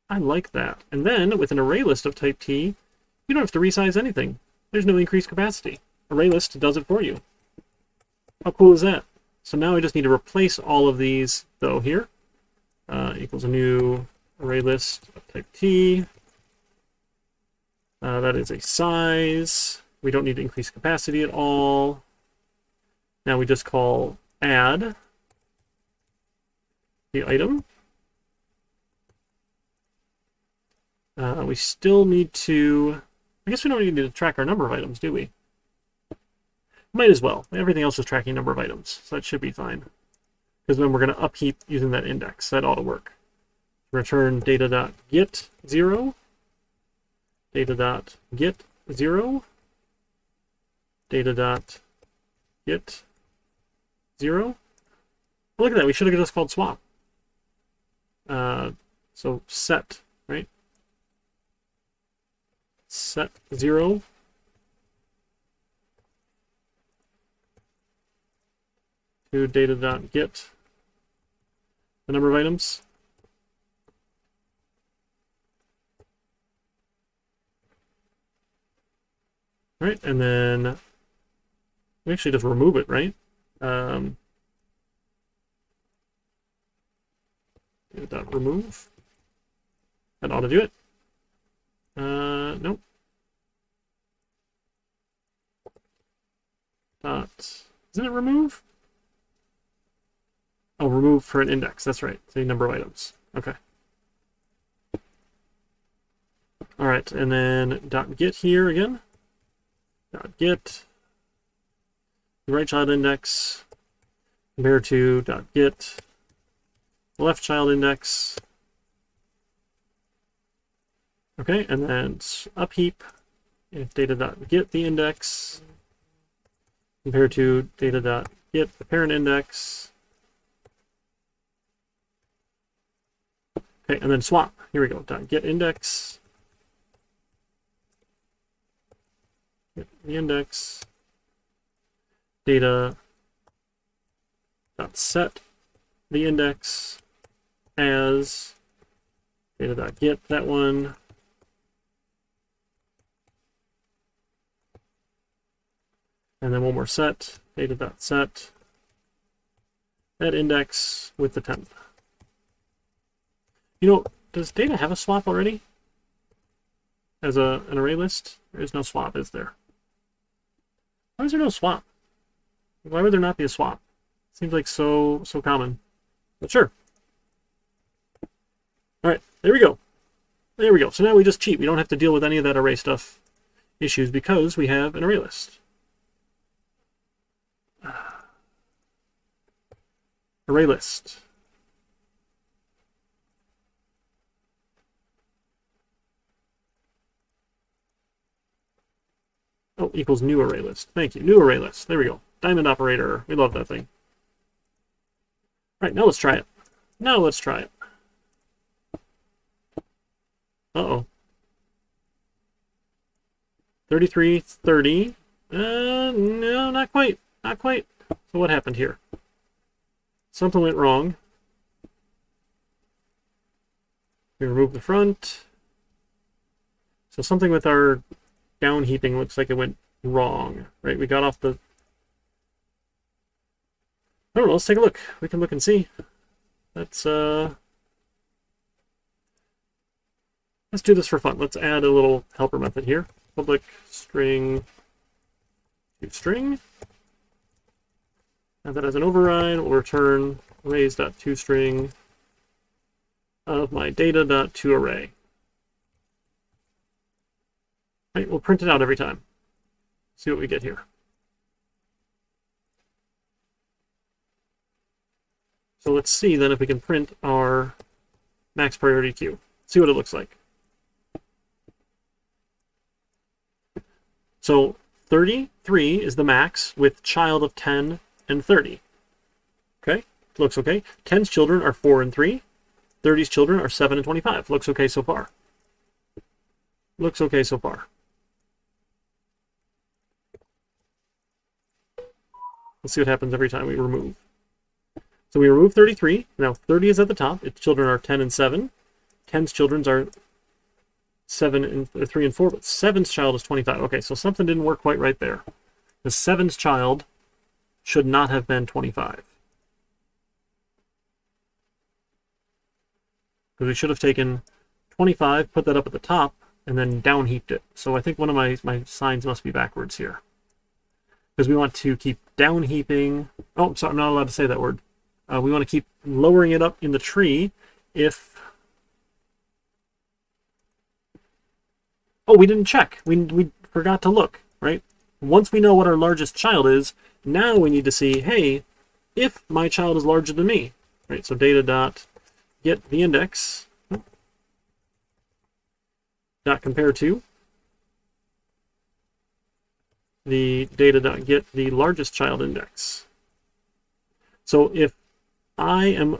I like that. And then with an array list of type T, you don't have to resize anything. There's no increased capacity. Array list does it for you. How cool is that? So now I just need to replace all of these, though, here. Equals a new array list of type T. That is a size. We don't need to increase capacity at all. Now we just call add the item. We still need to... I guess we don't need to track our number of items, do we? Might as well. Everything else is tracking number of items, so that should be fine. Because then we're going to upheap using that index. That ought to work. Return data.get 0. Data.get 0. Data.get 0. Look at that. We should have just called swap. So set, right? Set 0. To data.get the number of items. All right, and then we actually just remove it, right? Remove. That ought to do it. Nope. Isn't it remove? Oh, remove for an index. That's right. The number of items. Okay. All right, and then .get here again. .get the right child index compared to .get the left child index. Okay, and then upheap if data.get the index compared to data.get the parent index. Okay, and then swap. Here we go. .get index. Get the index. Data. .set the index as data.get that one. And then one more set. Data.set that index with the temp. You know, does data have a swap already? As an array list? There is no swap, is there? Why is there no swap? Why would there not be a swap? Seems like so common. But sure. Alright, there we go. There we go. So now we just cheat. We don't have to deal with any of that array stuff issues because we have an array list. Array list. Oh, equals new array list. Thank you. New array list. There we go. Diamond operator. We love that thing. All right, now let's try it. Now let's try it. Uh-oh. 3330. No, not quite. Not quite. So what happened here? Something went wrong. We remove the front. So something with our down heaping looks like it went wrong, right? We got off the... I don't know, let's take a look. We can look and see. Let's do this for fun. Let's add a little helper method here. Public string to string. have that as an override. We'll return arrays.toString of my data.toArray. Right, we'll print it out every time. See what we get here. So let's see then if we can print our max priority queue. See what it looks like. So 33 is the max with child of 10 and 30. Okay, looks okay. 10's children are 4 and 3. 30's children are 7 and 25. Looks okay so far. Looks okay so far. Let's see what happens every time we remove. So we remove 33. Now 30 is at the top. Its children are 10 and 7. 10's children are 3 and 4, but 7's child is 25. Okay, so something didn't work quite right there. The 7's child should not have been 25. Because we should have taken 25, put that up at the top, and then down heaped it. So I think one of my signs must be backwards here. Because we want to keep down heaping. Oh, sorry, I'm not allowed to say that word. We want to keep lowering it up in the tree if... Oh, we didn't check. We forgot to look, right? Once we know what our largest child is, now we need to see, hey, if my child is larger than me, right? So data dot get the index dot compare to the data dot get the largest child index. So if I am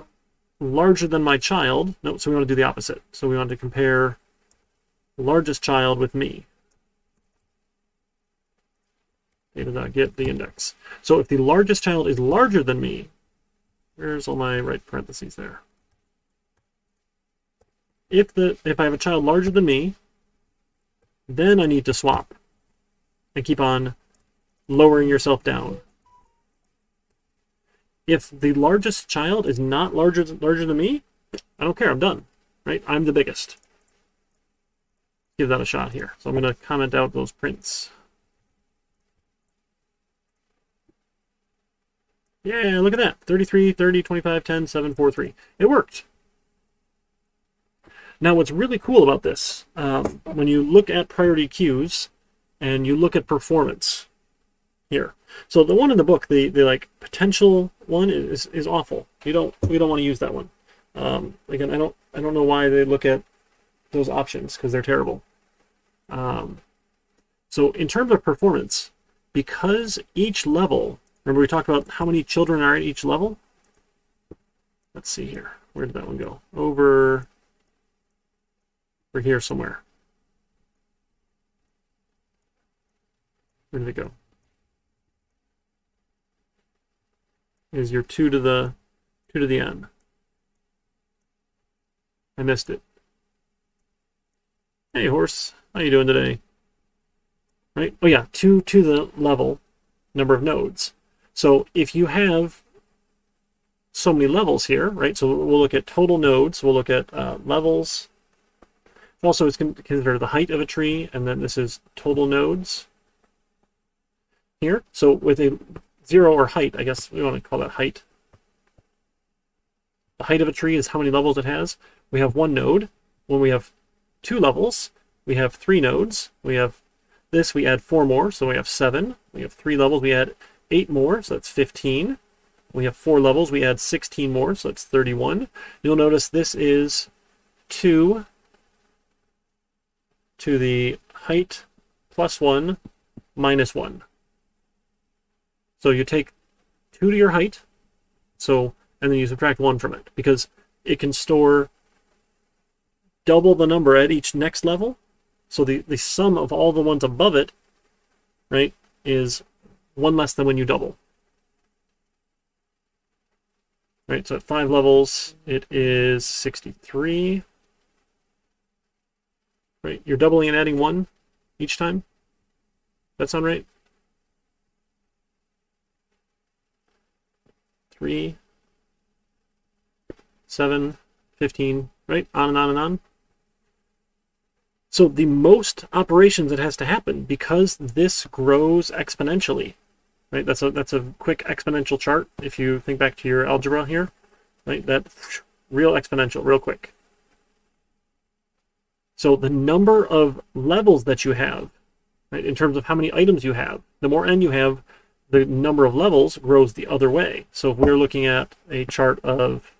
larger than my child, no, so we want to do the opposite. So we want to compare largest child with me. Data dot get the index. So if the largest child is larger than me, where's all my right parentheses there? If I have a child larger than me, then I need to swap and keep on lowering yourself down. If the largest child is not larger than me, I don't care, I'm done, right? I'm the biggest. Give that a shot here. So I'm going to comment out those prints. Yeah, look at that. 33, 30, 25, 10, 7, 4, 3. It worked. Now what's really cool about this, when you look at priority queues and you look at performance here. So the one in the book, the like potential one is awful. We don't want to use that one. Again, I don't know why they look at those options, because they're terrible. So in terms of performance, because each level, remember we talked about how many children are at each level? Let's see here. Where did that one go? Over here somewhere. Where did it go? Is your 2 to the n. I missed it. Hey horse, how you doing today? Right? Oh yeah, 2 to the level number of nodes. So if you have so many levels here, right? So we'll look at total nodes, we'll look at levels. Also, it's considered the height of a tree, and then this is total nodes here. So with a 0 or height, I guess we want to call that height. The height of a tree is how many levels it has. We have 1 node. When we have 2 levels, we have 3 nodes. We have this, we add 4 more, so we have 7. We have 3 levels, we add 8 more, so that's 15. We have 4 levels, we add 16 more, so that's 31. You'll notice this is 2 to the height plus 1 minus 1. So you take 2 to your height, and then you subtract 1 from it, because it can store double the number at each next level. So the sum of all the ones above it, right, is 1 less than when you double. Right, so at 5 levels, it is 63. Right, you're doubling and adding 1 each time? That sound right? 3, 7, 15, right? On and on and on. So the most operations that has to happen, because this grows exponentially, right? That's a quick exponential chart. If you think back to your algebra here, right? That real exponential, real quick. So the number of levels that you have, right, in terms of how many items you have, the more n you have, the number of levels grows the other way. So if we're looking at a chart of,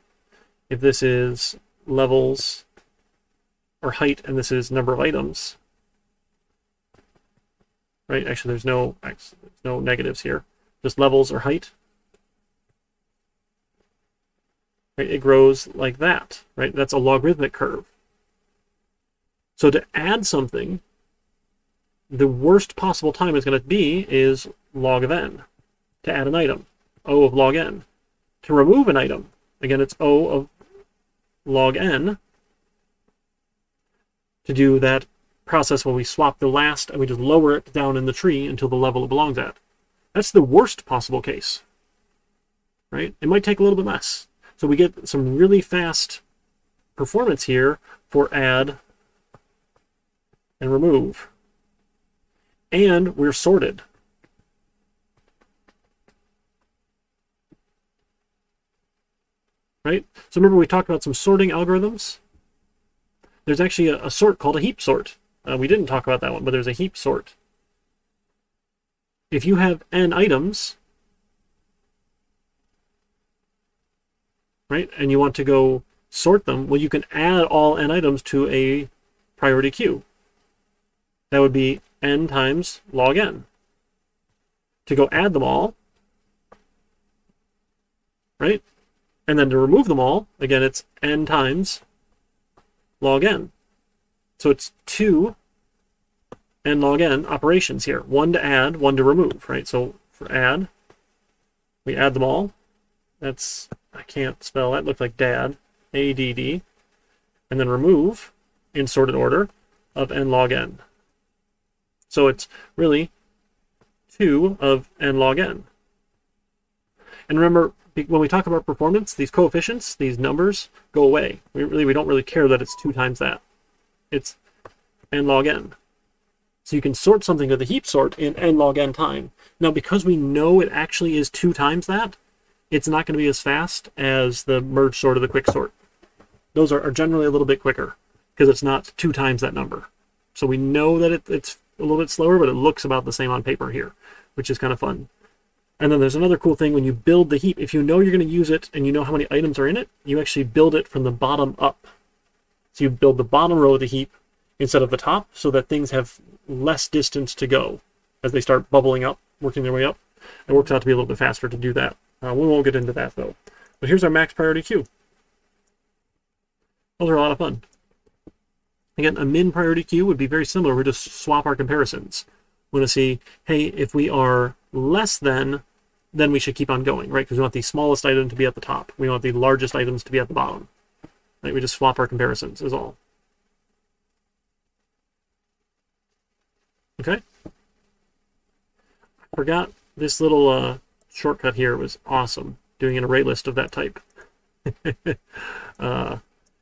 if this is levels or height and this is number of items, right? Actually, there's no negatives here, just levels or height. Right? It grows like that, right? That's a logarithmic curve. So to add something, the worst possible time it's going to be is log of n. To add an item, O of log n. To remove an item, again, it's O of log n. To do that process where we swap the last and we just lower it down in the tree until the level it belongs at. That's the worst possible case, right? It might take a little bit less. So we get some really fast performance here for add and remove. And we're sorted. Right? So remember we talked about some sorting algorithms? There's actually a sort called a heap sort. We didn't talk about that one, but there's a heap sort. If you have n items, right, and you want to go sort them, well, you can add all n items to a priority queue. That would be n times log n. To go add them all, right? And then to remove them all, again, it's n times log n. So it's 2 n log n operations here. One to add, one to remove, right? So for add, we add them all. That's, I can't spell that, looks like dad, ADD. And then remove, in sorted order, of n log n. So it's really 2 of n log n. And remember, when we talk about performance, these coefficients, these numbers, go away. We don't really care that it's 2 times that. It's n log n. So you can sort something to the heap sort in n log n time. Now, because we know it actually is 2 times that, it's not going to be as fast as the merge sort or the quick sort. Those are generally a little bit quicker because it's not 2 times that number. So we know that it's a little bit slower, but it looks about the same on paper here, which is kind of fun. And then there's another cool thing when you build the heap. If you know you're going to use it and you know how many items are in it, you actually build it from the bottom up. So you build the bottom row of the heap instead of the top so that things have less distance to go as they start bubbling up, working their way up. It works out to be a little bit faster to do that. We won't get into that though. But here's our max priority queue. Those are a lot of fun. Again, a min priority queue would be very similar. We just swap our comparisons. We want to see, hey, if we are less than, then we should keep on going, right? Because we want the smallest item to be at the top. We want the largest items to be at the bottom. Right? We just swap our comparisons is all. Okay? I forgot this little shortcut here was awesome. Doing an array list of that type.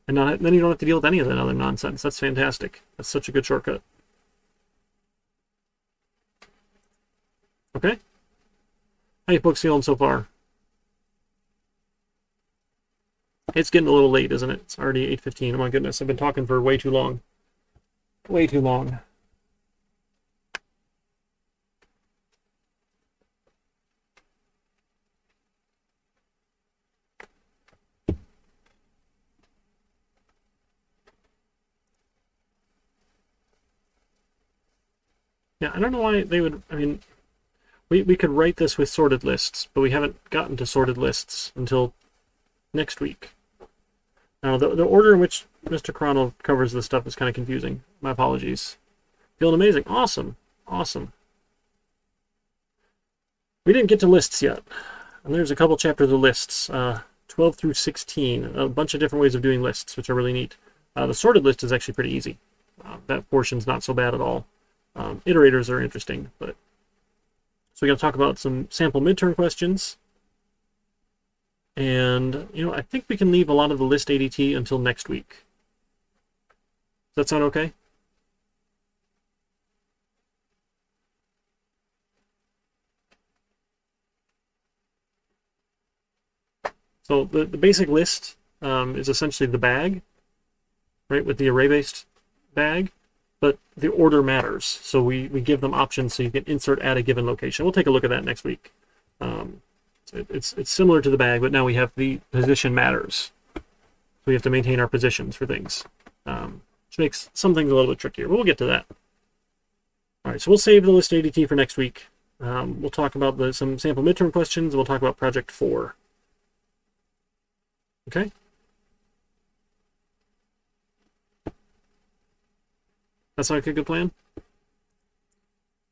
And then you don't have to deal with any of that other nonsense. That's fantastic. That's such a good shortcut. Okay? How you folks feeling so far? It's getting a little late, isn't it? It's already 8:15. Oh my goodness, I've been talking for way too long. Way too long. Yeah, I don't know why they would, I mean, we could write this with sorted lists, but we haven't gotten to sorted lists until next week. Now, the order in which Mr. Cronel covers this stuff is kind of confusing. My apologies. Feeling amazing. Awesome. Awesome. We didn't get to lists yet. And there's a couple chapters of lists, 12 through 16, a bunch of different ways of doing lists, which are really neat. The sorted list is actually pretty easy. That portion's not so bad at all. Iterators are interesting, but so we got to talk about some sample midterm questions. And, you know, I think we can leave a lot of the list ADT until next week. Does that sound okay? So the basic list is essentially the bag, right, with the array-based bag, but the order matters. So we give them options so you can insert at a given location. We'll take a look at that next week. It's similar to the bag, but now we have the position matters. So we have to maintain our positions for things, which makes some things a little bit trickier, but we'll get to that. All right, so we'll save the list ADT for next week. We'll talk about some sample midterm questions, and we'll talk about project 4. Okay? That's like a good plan?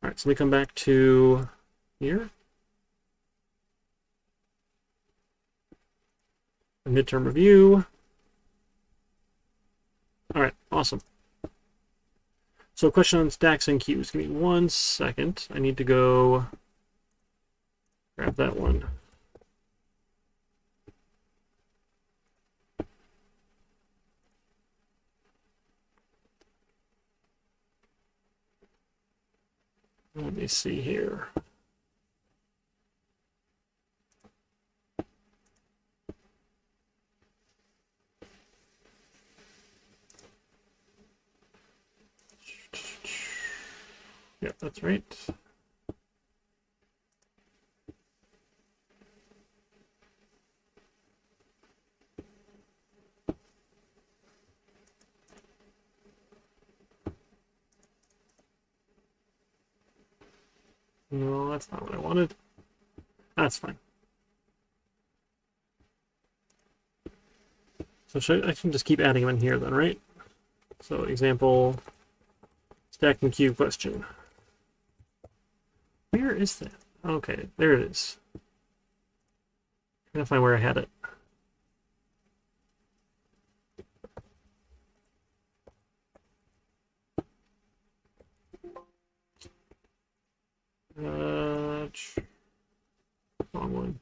All right, so let me come back to here. A midterm review. All right, awesome. So question on stacks and queues. Give me 1 second. I need to go grab that one. Let me see here. Yeah, that's right. No, that's not what I wanted. That's fine. So I can just keep adding them in here then, right? So example, stack and queue question. Where is that? Okay, there it is. I'm trying to find where I had it. Wrong one.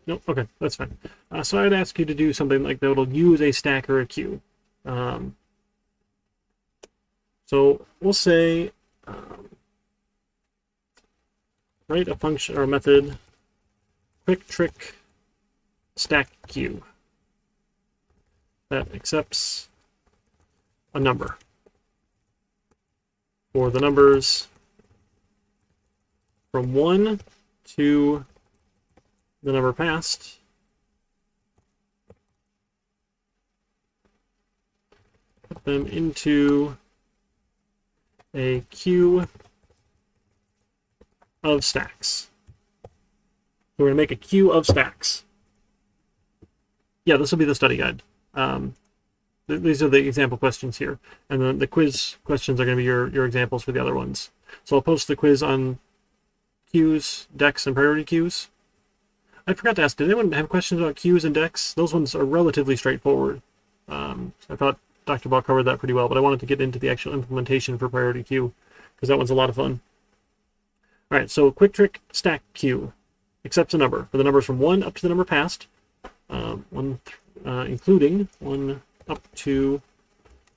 Nope, okay, that's fine. So I'd ask you to do something like that will use a stack or a queue. So we'll say, write a function or a method, quick trick stack queue that accepts a number for the numbers from 1 to the number passed. Put them into a queue of stacks. So we're going to make a queue of stacks. Yeah, this will be the study guide. These are the example questions here. And then the quiz questions are going to be your examples for the other ones. So I'll post the quiz on queues, decks, and priority queues. I forgot to ask, did anyone have questions about queues and decks? Those ones are relatively straightforward. I thought Dr. Ball covered that pretty well, but I wanted to get into the actual implementation for priority queue, because that one's a lot of fun. All right, so quick trick stack queue accepts a number for the numbers from 1 up to the number passed, including 1 up to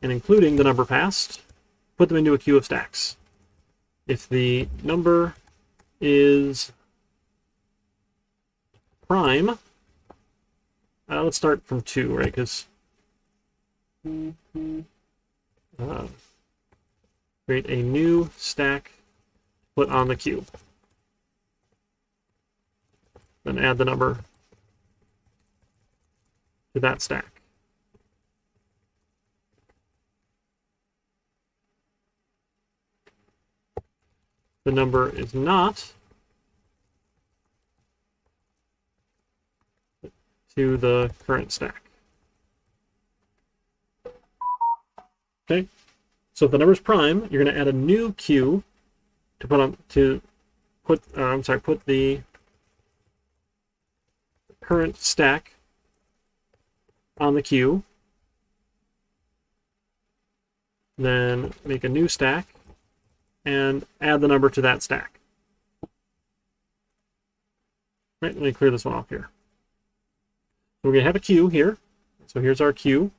and including the number passed, put them into a queue of stacks. If the number is prime, let's start from 2, right? Because create a new stack, put on the queue. Then add the number to that stack. The number is not to the current stack. Okay, so if the number is prime, you're going to add a new queue to put the current stack on the queue. Then make a new stack and add the number to that stack. Right, let me clear this one off here. We're going to have a queue here. So here's our queue.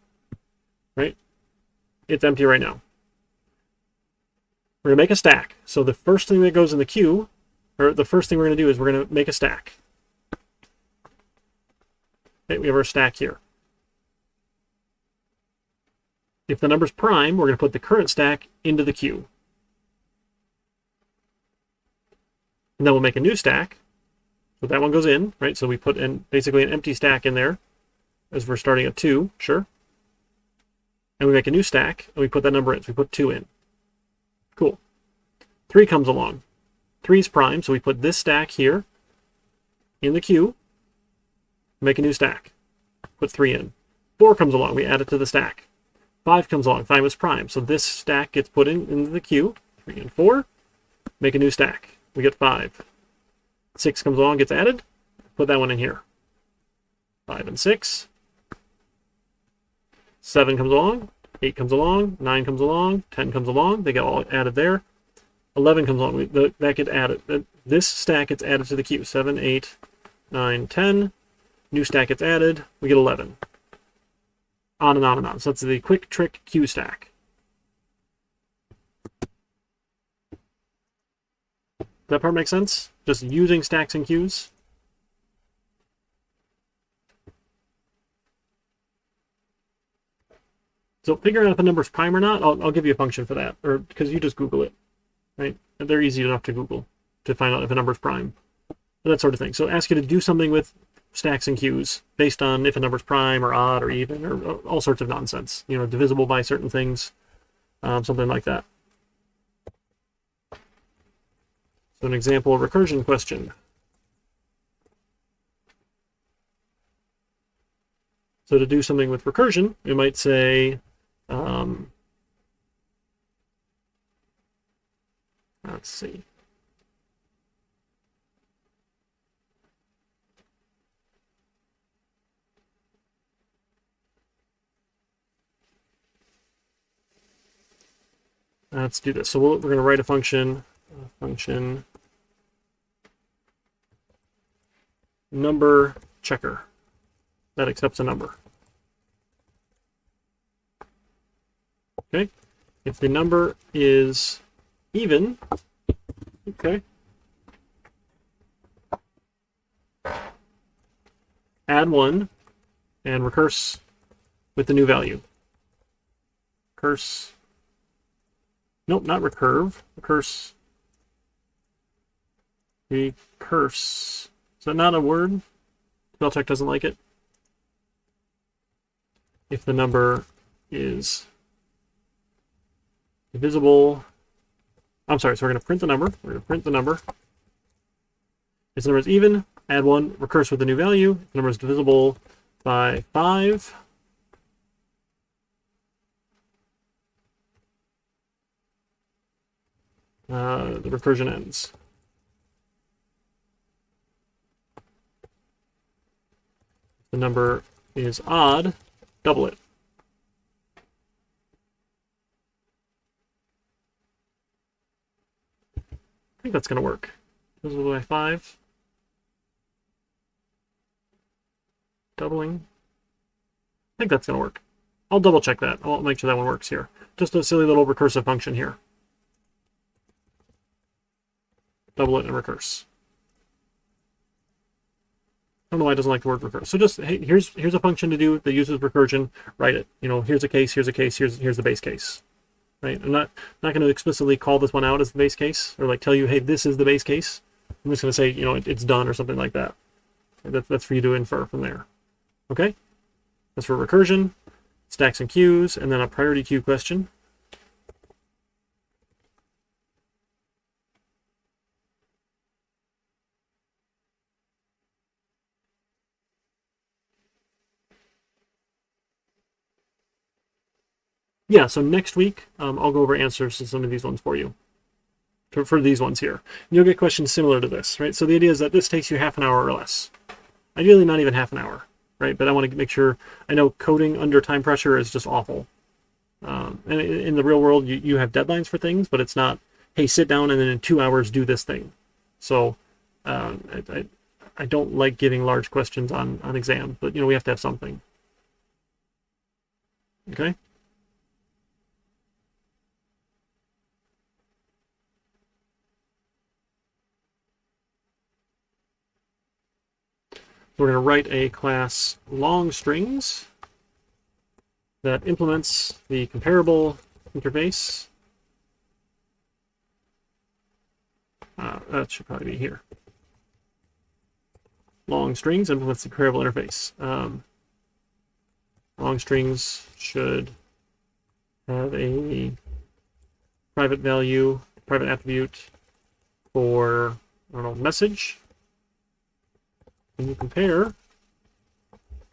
right? It's empty right now. We're going to make a stack. So the first thing that goes in the queue, or the first thing we're going to do is we're going to make a stack. Okay, we have our stack here. If the number's prime, we're going to put the current stack into the queue. And then we'll make a new stack. So that one goes in, right? So we put in basically an empty stack in there as we're starting at 2, sure. And we make a new stack, and we put that number in. So we put 2 in. Cool. 3 comes along. 3 is prime, so we put this stack here in the queue. Make a new stack. Put 3 in. 4 comes along. We add it to the stack. 5 comes along. 5 is prime. So this stack gets put into the queue. 3 and 4. Make a new stack. We get 5. 6 comes along, gets added. Put that one in here. 5 and 6. 7 comes along. 8 comes along. 9 comes along. 10 comes along. They get all added there. 11 comes along. That gets added. This stack gets added to the queue. 7, 8, 9, 10. New stack gets added. We get 11. On and on and on. So that's the quick trick queue stack. Does that part make sense? Just using stacks and queues? So figuring out if a number's prime or not, I'll give you a function for that, or because you just Google it, right? They're easy enough to Google to find out if a number's prime, that sort of thing. So ask you to do something with stacks and queues based on if a number's prime or odd or even or all sorts of nonsense. You know, divisible by certain things, something like that. So an example recursion question. So to do something with recursion, we might say, let's see. Let's do this. So we're going to write a function number checker that accepts a number. Okay. If the number is even, okay, add 1 and recurse with the new value. Recurse. Nope, not recurve. Recurse. Recurse. Is that not a word? Spell check doesn't like it. If the number is divisible, I'm sorry, so we're going to print the number. We're going to print the number. If the number is even, add 1, recurse with the new value. If the number is divisible by 5, the recursion ends. If the number is odd, double it. I think that's going to work. Divisible by 5. Doubling. I think that's going to work. I'll double check that. I'll make sure that one works here. Just a silly little recursive function here. Double it and recurse. I don't know why it doesn't like the word recurse. So just, hey, here's a function to do that uses recursion. Write it. You know, here's a case, here's the base case. Right? I'm not going to explicitly call this one out as the base case or like tell you, hey, this is the base case. I'm just going to say, you know, it's done or something like that. That's for you to infer from there. Okay? That's for recursion, stacks and queues, and then a priority queue question. Yeah, so next week, I'll go over answers to some of these ones for you, for these ones here. You'll get questions similar to this, right? So the idea is that this takes you half an hour or less. Ideally, not even half an hour, right? But I want to make sure, I know coding under time pressure is just awful. And in the real world, you have deadlines for things, but it's not, hey, sit down and then in 2 hours do this thing. So I don't like giving large questions on exams, but, you know, we have to have something. Okay? we're going to write a class long_strings that implements the comparable interface. That should probably be here. Long_strings implements the comparable interface. Long_strings should have a private value, private attribute for, I don't know, message. And you compare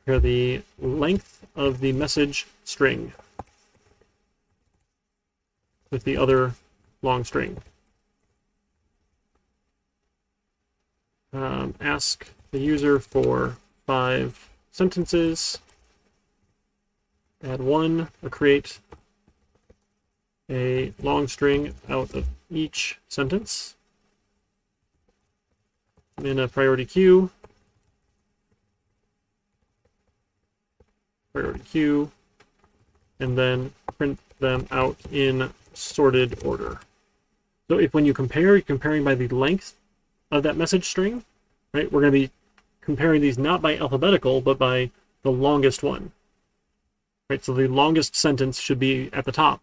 the length of the message string with the other long string. Ask the user for 5 sentences. Add 1 or create a long string out of each sentence in a priority queue. And then print them out in sorted order. So if when you compare, you're comparing by the length of that message string, right? We're going to be comparing these not by alphabetical, but by the longest one, right? So the longest sentence should be at the top,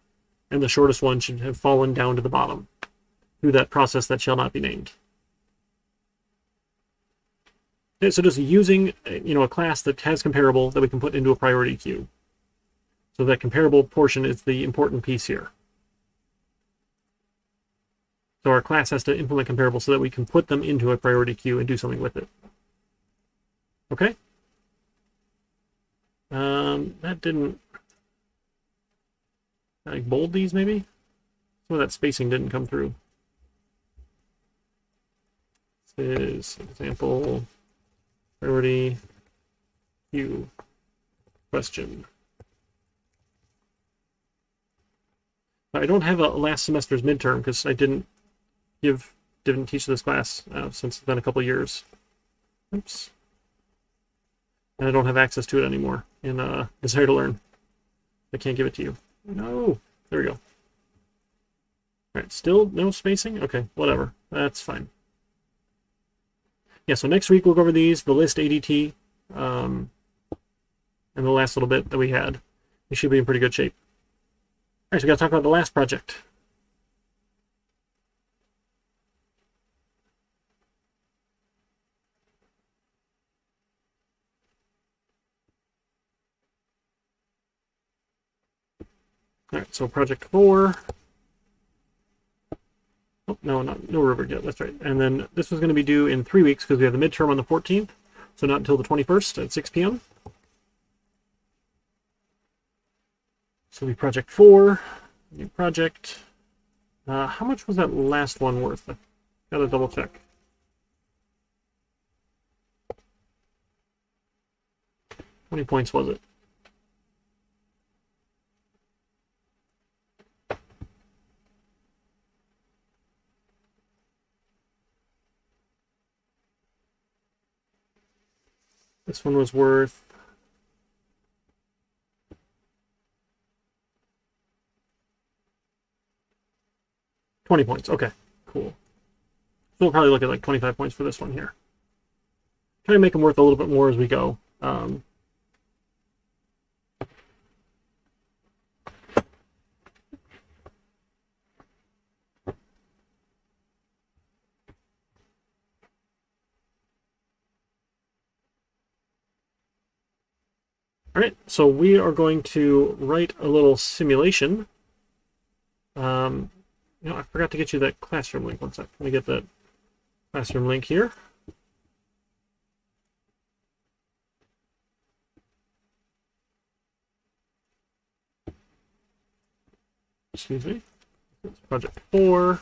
and the shortest one should have fallen down to the bottom through that process that shall not be named. Okay, so just using, a class that has comparable that we can put into a priority queue. So that comparable portion is the important piece here. So our class has to implement comparable so that we can put them into a priority queue and do something with it. Okay? That didn't... Like bold these maybe? Some of that spacing didn't come through. This is example priority queue question. I don't have a last semester's midterm because I didn't teach this class since it's been a couple years. Oops. And I don't have access to it anymore in Desire to Learn. I can't give it to you. No. There we go. All right, still no spacing? Okay, whatever. That's fine. Yeah, so next week we'll go over these, the list ADT, and the last little bit that we had. We should be in pretty good shape. All right, so we got to talk about the last project. All right, so project 4. Oh, no rubric yet. That's right. And then this was going to be due in 3 weeks because we have the midterm on the 14th, so not until the 21st at 6 p.m. So we project 4, new project. How much was that last one worth? I gotta double check. How many points was it? This one was worth 20 points. Okay, cool. So we'll probably look at like 25 points for this one here. Try to make them worth a little bit more as we go. All right, so we are going to write a little simulation. I forgot to get you that classroom link. One sec. Let me get that classroom link here. Excuse me. It's project 4.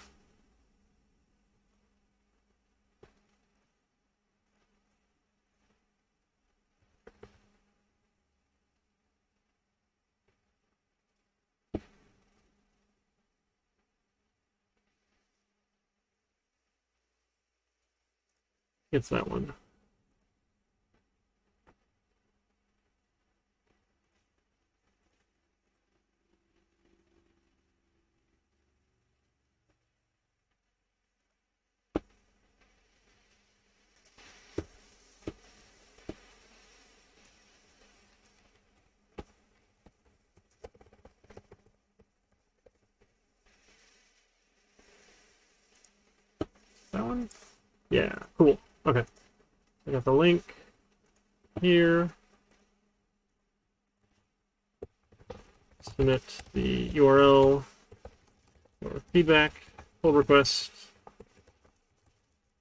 It's that one. Yeah, cool. Okay. I got the link here. Submit the URL or feedback, pull request,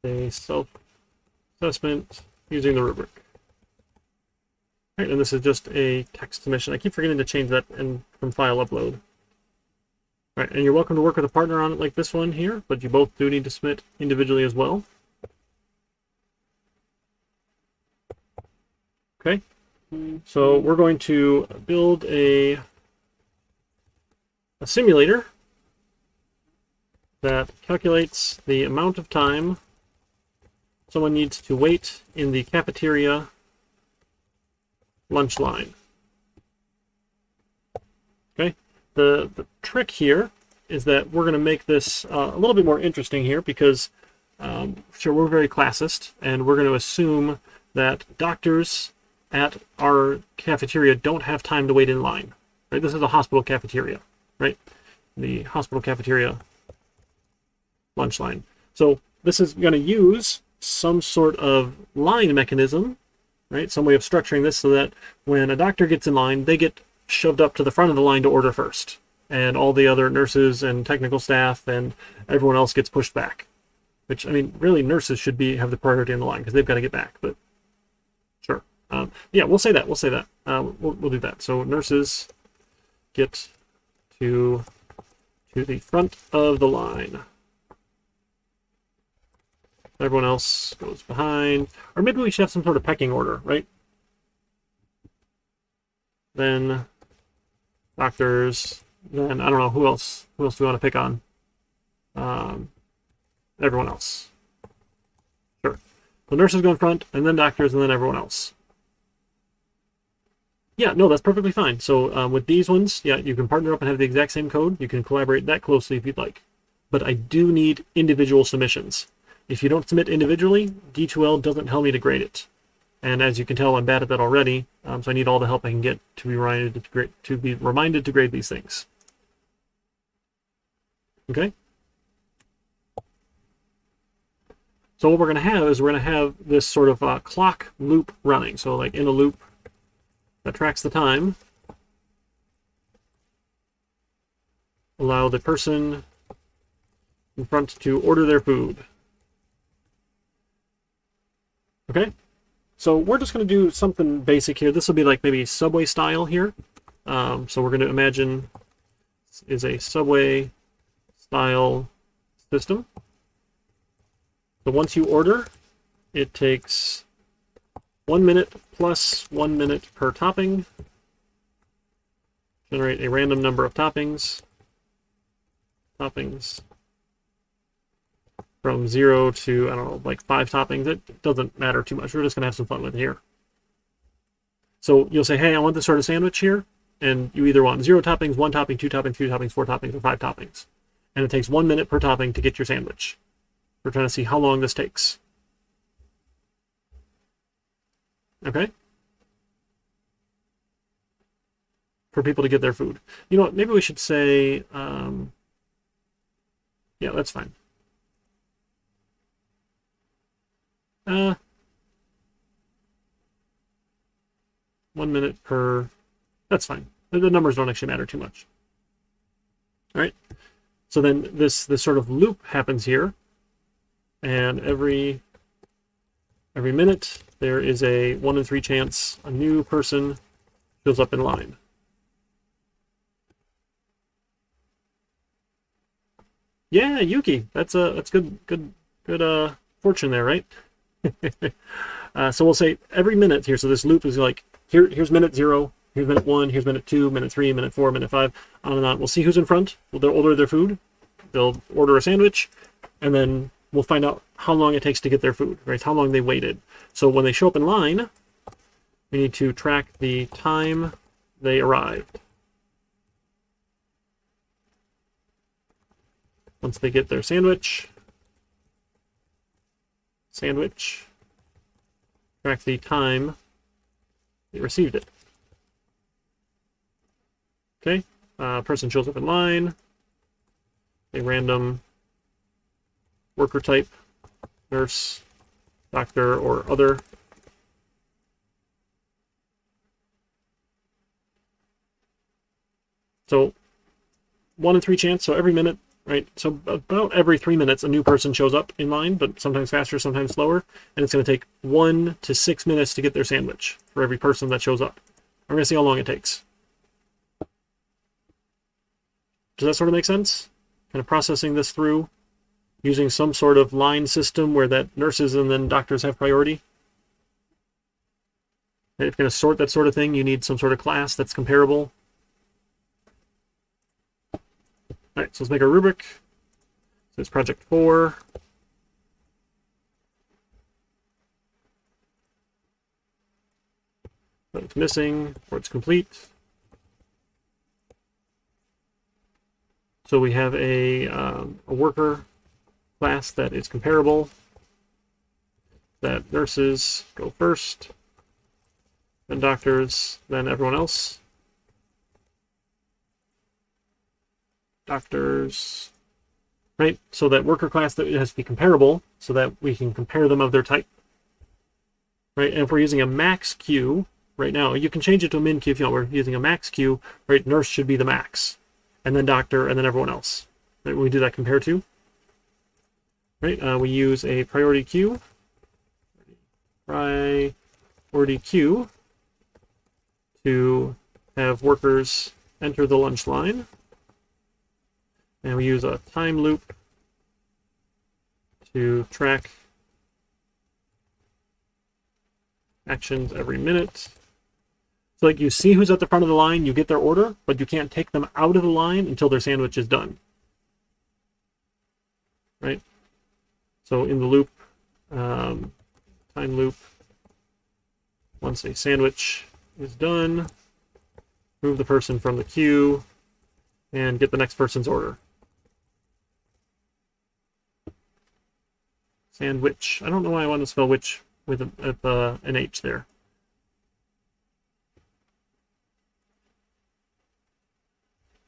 a self-assessment using the rubric. All right, and this is just a text submission. I keep forgetting to change that from file upload. All right, and you're welcome to work with a partner on it like this one here, but you both do need to submit individually as well. Okay, so we're going to build a simulator that calculates the amount of time someone needs to wait in the cafeteria lunch line. Okay, the trick here is that we're going to make this a little bit more interesting here because sure, we're very classist, and we're going to assume that doctors at our cafeteria don't have time to wait in line. Right? This is a hospital cafeteria, right? The hospital cafeteria lunch line. So this is going to use some sort of line mechanism, right? Some way of structuring this so that when a doctor gets in line, they get shoved up to the front of the line to order first, and all the other nurses and technical staff and everyone else gets pushed back. Which, I mean, really, nurses should have the priority in the line because they've got to get back. But sure, yeah, we'll say that. We'll say that. We'll do that. So nurses get to the front of the line. Everyone else goes behind. Or maybe we should have some sort of pecking order, right? Then doctors. Then I don't know who else. Who else do we want to pick on? Everyone else. Sure. The nurses go in front, and then doctors, and then everyone else. Yeah, no, that's perfectly fine. So with these ones, yeah, you can partner up and have the exact same code. You can collaborate that closely if you'd like. But I do need individual submissions. If you don't submit individually, D2L doesn't tell me to grade it. And as you can tell, I'm bad at that already, so I need all the help I can get to be reminded to grade these things. Okay? So what we're going to have is we're going to have this sort of clock loop running. So like in a loop that tracks the time. Allow the person in front to order their food. Okay? So we're just going to do something basic here. This will be like maybe Subway style here. So we're going to imagine this is a Subway style system. So once you order, it takes 1 minute plus 1 minute per topping. Generate a random number of toppings. From 0 to, I don't know, like 5 toppings. It doesn't matter too much. We're just going to have some fun with it here. So you'll say, hey, I want this sort of sandwich here. And you either want 0 toppings, 1 topping, 2 toppings, 3 toppings, 4 toppings, or 5 toppings. And it takes 1 minute per topping to get your sandwich. We're trying to see how long this takes. Okay? For people to get their food. You know what? Maybe we should say, yeah, that's fine. 1 minute per, that's fine. The numbers don't actually matter too much. All right. So then this sort of loop happens here. And every minute, there is a 1 in 3 chance a new person shows up in line. Yeah, Yuki, that's good fortune there, right? So we'll say every minute here. So this loop is like here's minute 0, here's minute 1, here's minute 2, minute 3, minute 4, minute 5, on and on. We'll see who's in front. They'll order their food. They'll order a sandwich, and then we'll find out how long it takes to get their food, right? How long they waited. So when they show up in line, we need to track the time they arrived. Once they get their sandwich, track the time they received it. Okay, person shows up in line, a random worker type nurse, doctor, or other. So 1 in 3 chance, so every minute, right? So about every 3 minutes, a new person shows up in line, but sometimes faster, sometimes slower. And it's going to take 1 to 6 minutes to get their sandwich for every person that shows up. We're going to see how long it takes. Does that sort of make sense? Kind of processing this through using some sort of line system where that nurses and then doctors have priority. And if you're going to sort that sort of thing, you need some sort of class that's comparable. All right, so let's make our rubric. So it's project 4. But it's missing, or it's complete. So we have a worker class that is comparable, that nurses go first, then doctors, then everyone else. Doctors, right? So that worker class that has to be comparable so that we can compare them of their type, right? And if we're using a max queue right now, you can change it to a min queue if you want. We're using a max queue, right? Nurse should be the max, and then doctor, and then everyone else. Right? When we do that compare to, right? We use a priority queue. Priority queue to have workers enter the lunch line. And we use a time loop to track actions every minute. So like you see who's at the front of the line, you get their order, but you can't take them out of the line until their sandwich is done. Right? So in the loop, time loop, once a sandwich is done, move the person from the queue and get the next person's order. Sandwich. I don't know why I want to spell witch with an H there.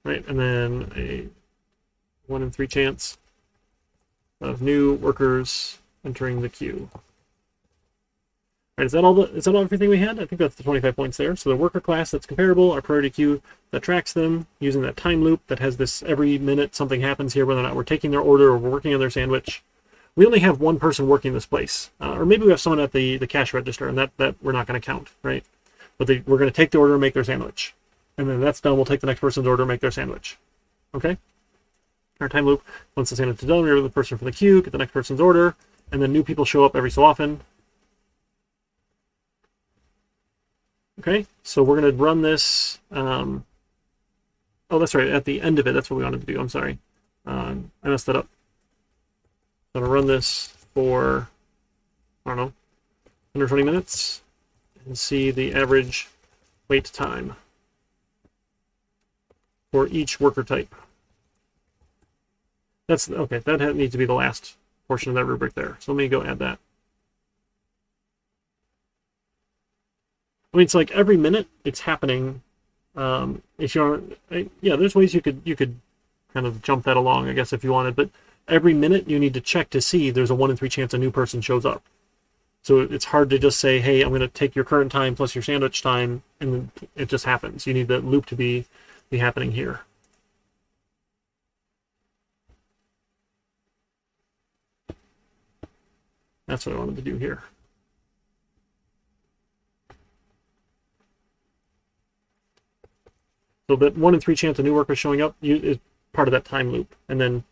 Right, and then a 1 in 3 chance of new workers entering the queue. All right, is that all everything we had? I think that's the 25 points there. So the worker class that's comparable, our priority queue that tracks them using that time loop that has this every minute something happens here, whether or not we're taking their order or we're working on their sandwich. We only have one person working this place, or maybe we have someone at the cash register, and that we're not going to count, right? But we're going to take the order and make their sandwich. And then that's done, we'll take the next person's order and make their sandwich. Okay? Our time loop, once the sandwich is done, we remove the person from the queue, get the next person's order, and then new people show up every so often. Okay, so we're going to run this. Oh, that's right, at the end of it, that's what we wanted to do. I'm sorry. I messed that up. I'm going to run this for, I don't know, 120 minutes and see the average wait time for each worker type. That's okay. That needs to be the last portion of that rubric there. So let me go add that. I mean, it's like every minute it's happening. If you're, yeah, there's ways you could kind of jump that along, I guess, if you wanted. But every minute you need to check to see there's a 1 in 3 chance a new person shows up. So it's hard to just say, hey, I'm going to take your current time plus your sandwich time, and it just happens. You need that loop to be happening here. That's what I wanted to do here. So that 1 in 3 chance a new worker showing up is part of that time loop, and then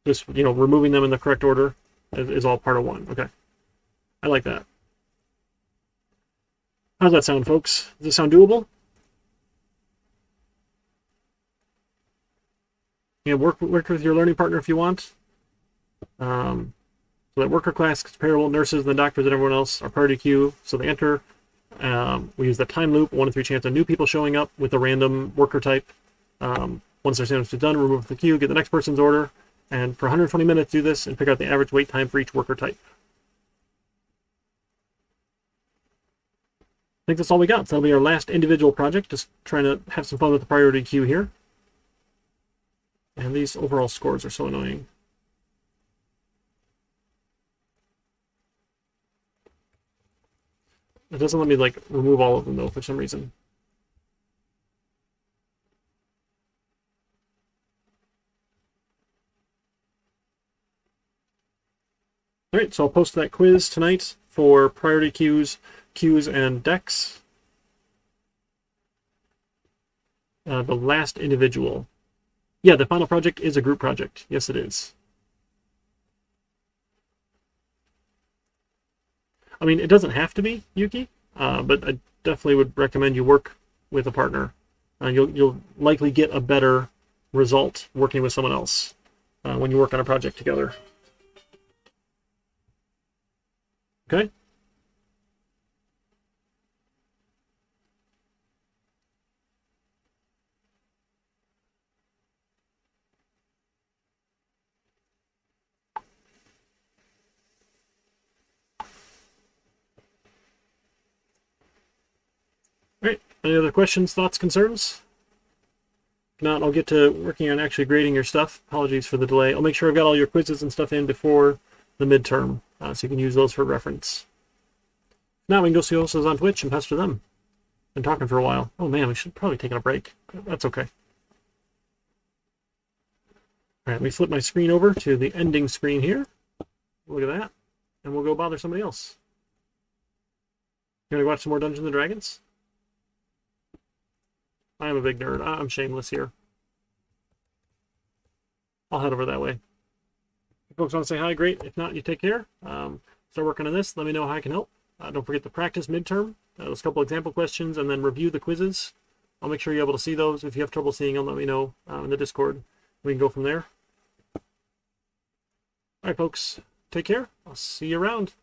just removing them in the correct order is all part of one. Okay, I like that. How's that sound, folks? Does this sound doable? Work with your learning partner if you want. So that worker class, comparable nurses, then doctors, and everyone else are priority queue, so they enter. We use the time loop, 1 in 3 chance of new people showing up with a random worker type. Once their sandwich is done, remove the queue, get the next person's order, and for 120 minutes do this and pick out the average wait time for each worker type. I think that's all we got. So that'll be our last individual project, just trying to have some fun with the priority queue here. And these overall scores are so annoying. It doesn't let me like remove all of them though for some reason. All right, so I'll post that quiz tonight for priority queues, and decks. The last individual. Yeah, the final project is a group project. Yes, it is. I mean, it doesn't have to be, Yuki, but I definitely would recommend you work with a partner. You'll likely get a better result working with someone else when you work on a project together. Okay? All right, any other questions, thoughts, concerns? If not, I'll get to working on actually grading your stuff. Apologies for the delay. I'll make sure I've got all your quizzes and stuff in before the midterm, so you can use those for reference. Now we can go see hostess on Twitch and pester them. Been talking for a while. Oh man, we should probably take a break. That's okay. All right, let me flip my screen over to the ending screen here. Look at that. And we'll go bother somebody else. You want to watch some more Dungeons & Dragons? I am a big nerd. I'm shameless here. I'll head over that way. If folks want to say hi, great. If not, you take care. Start working on this. Let me know how I can help. Don't forget to practice midterm. Those couple example questions, and then review the quizzes. I'll make sure you're able to see those. If you have trouble seeing them, let me know in the Discord. We can go from there. All right, folks. Take care. I'll see you around.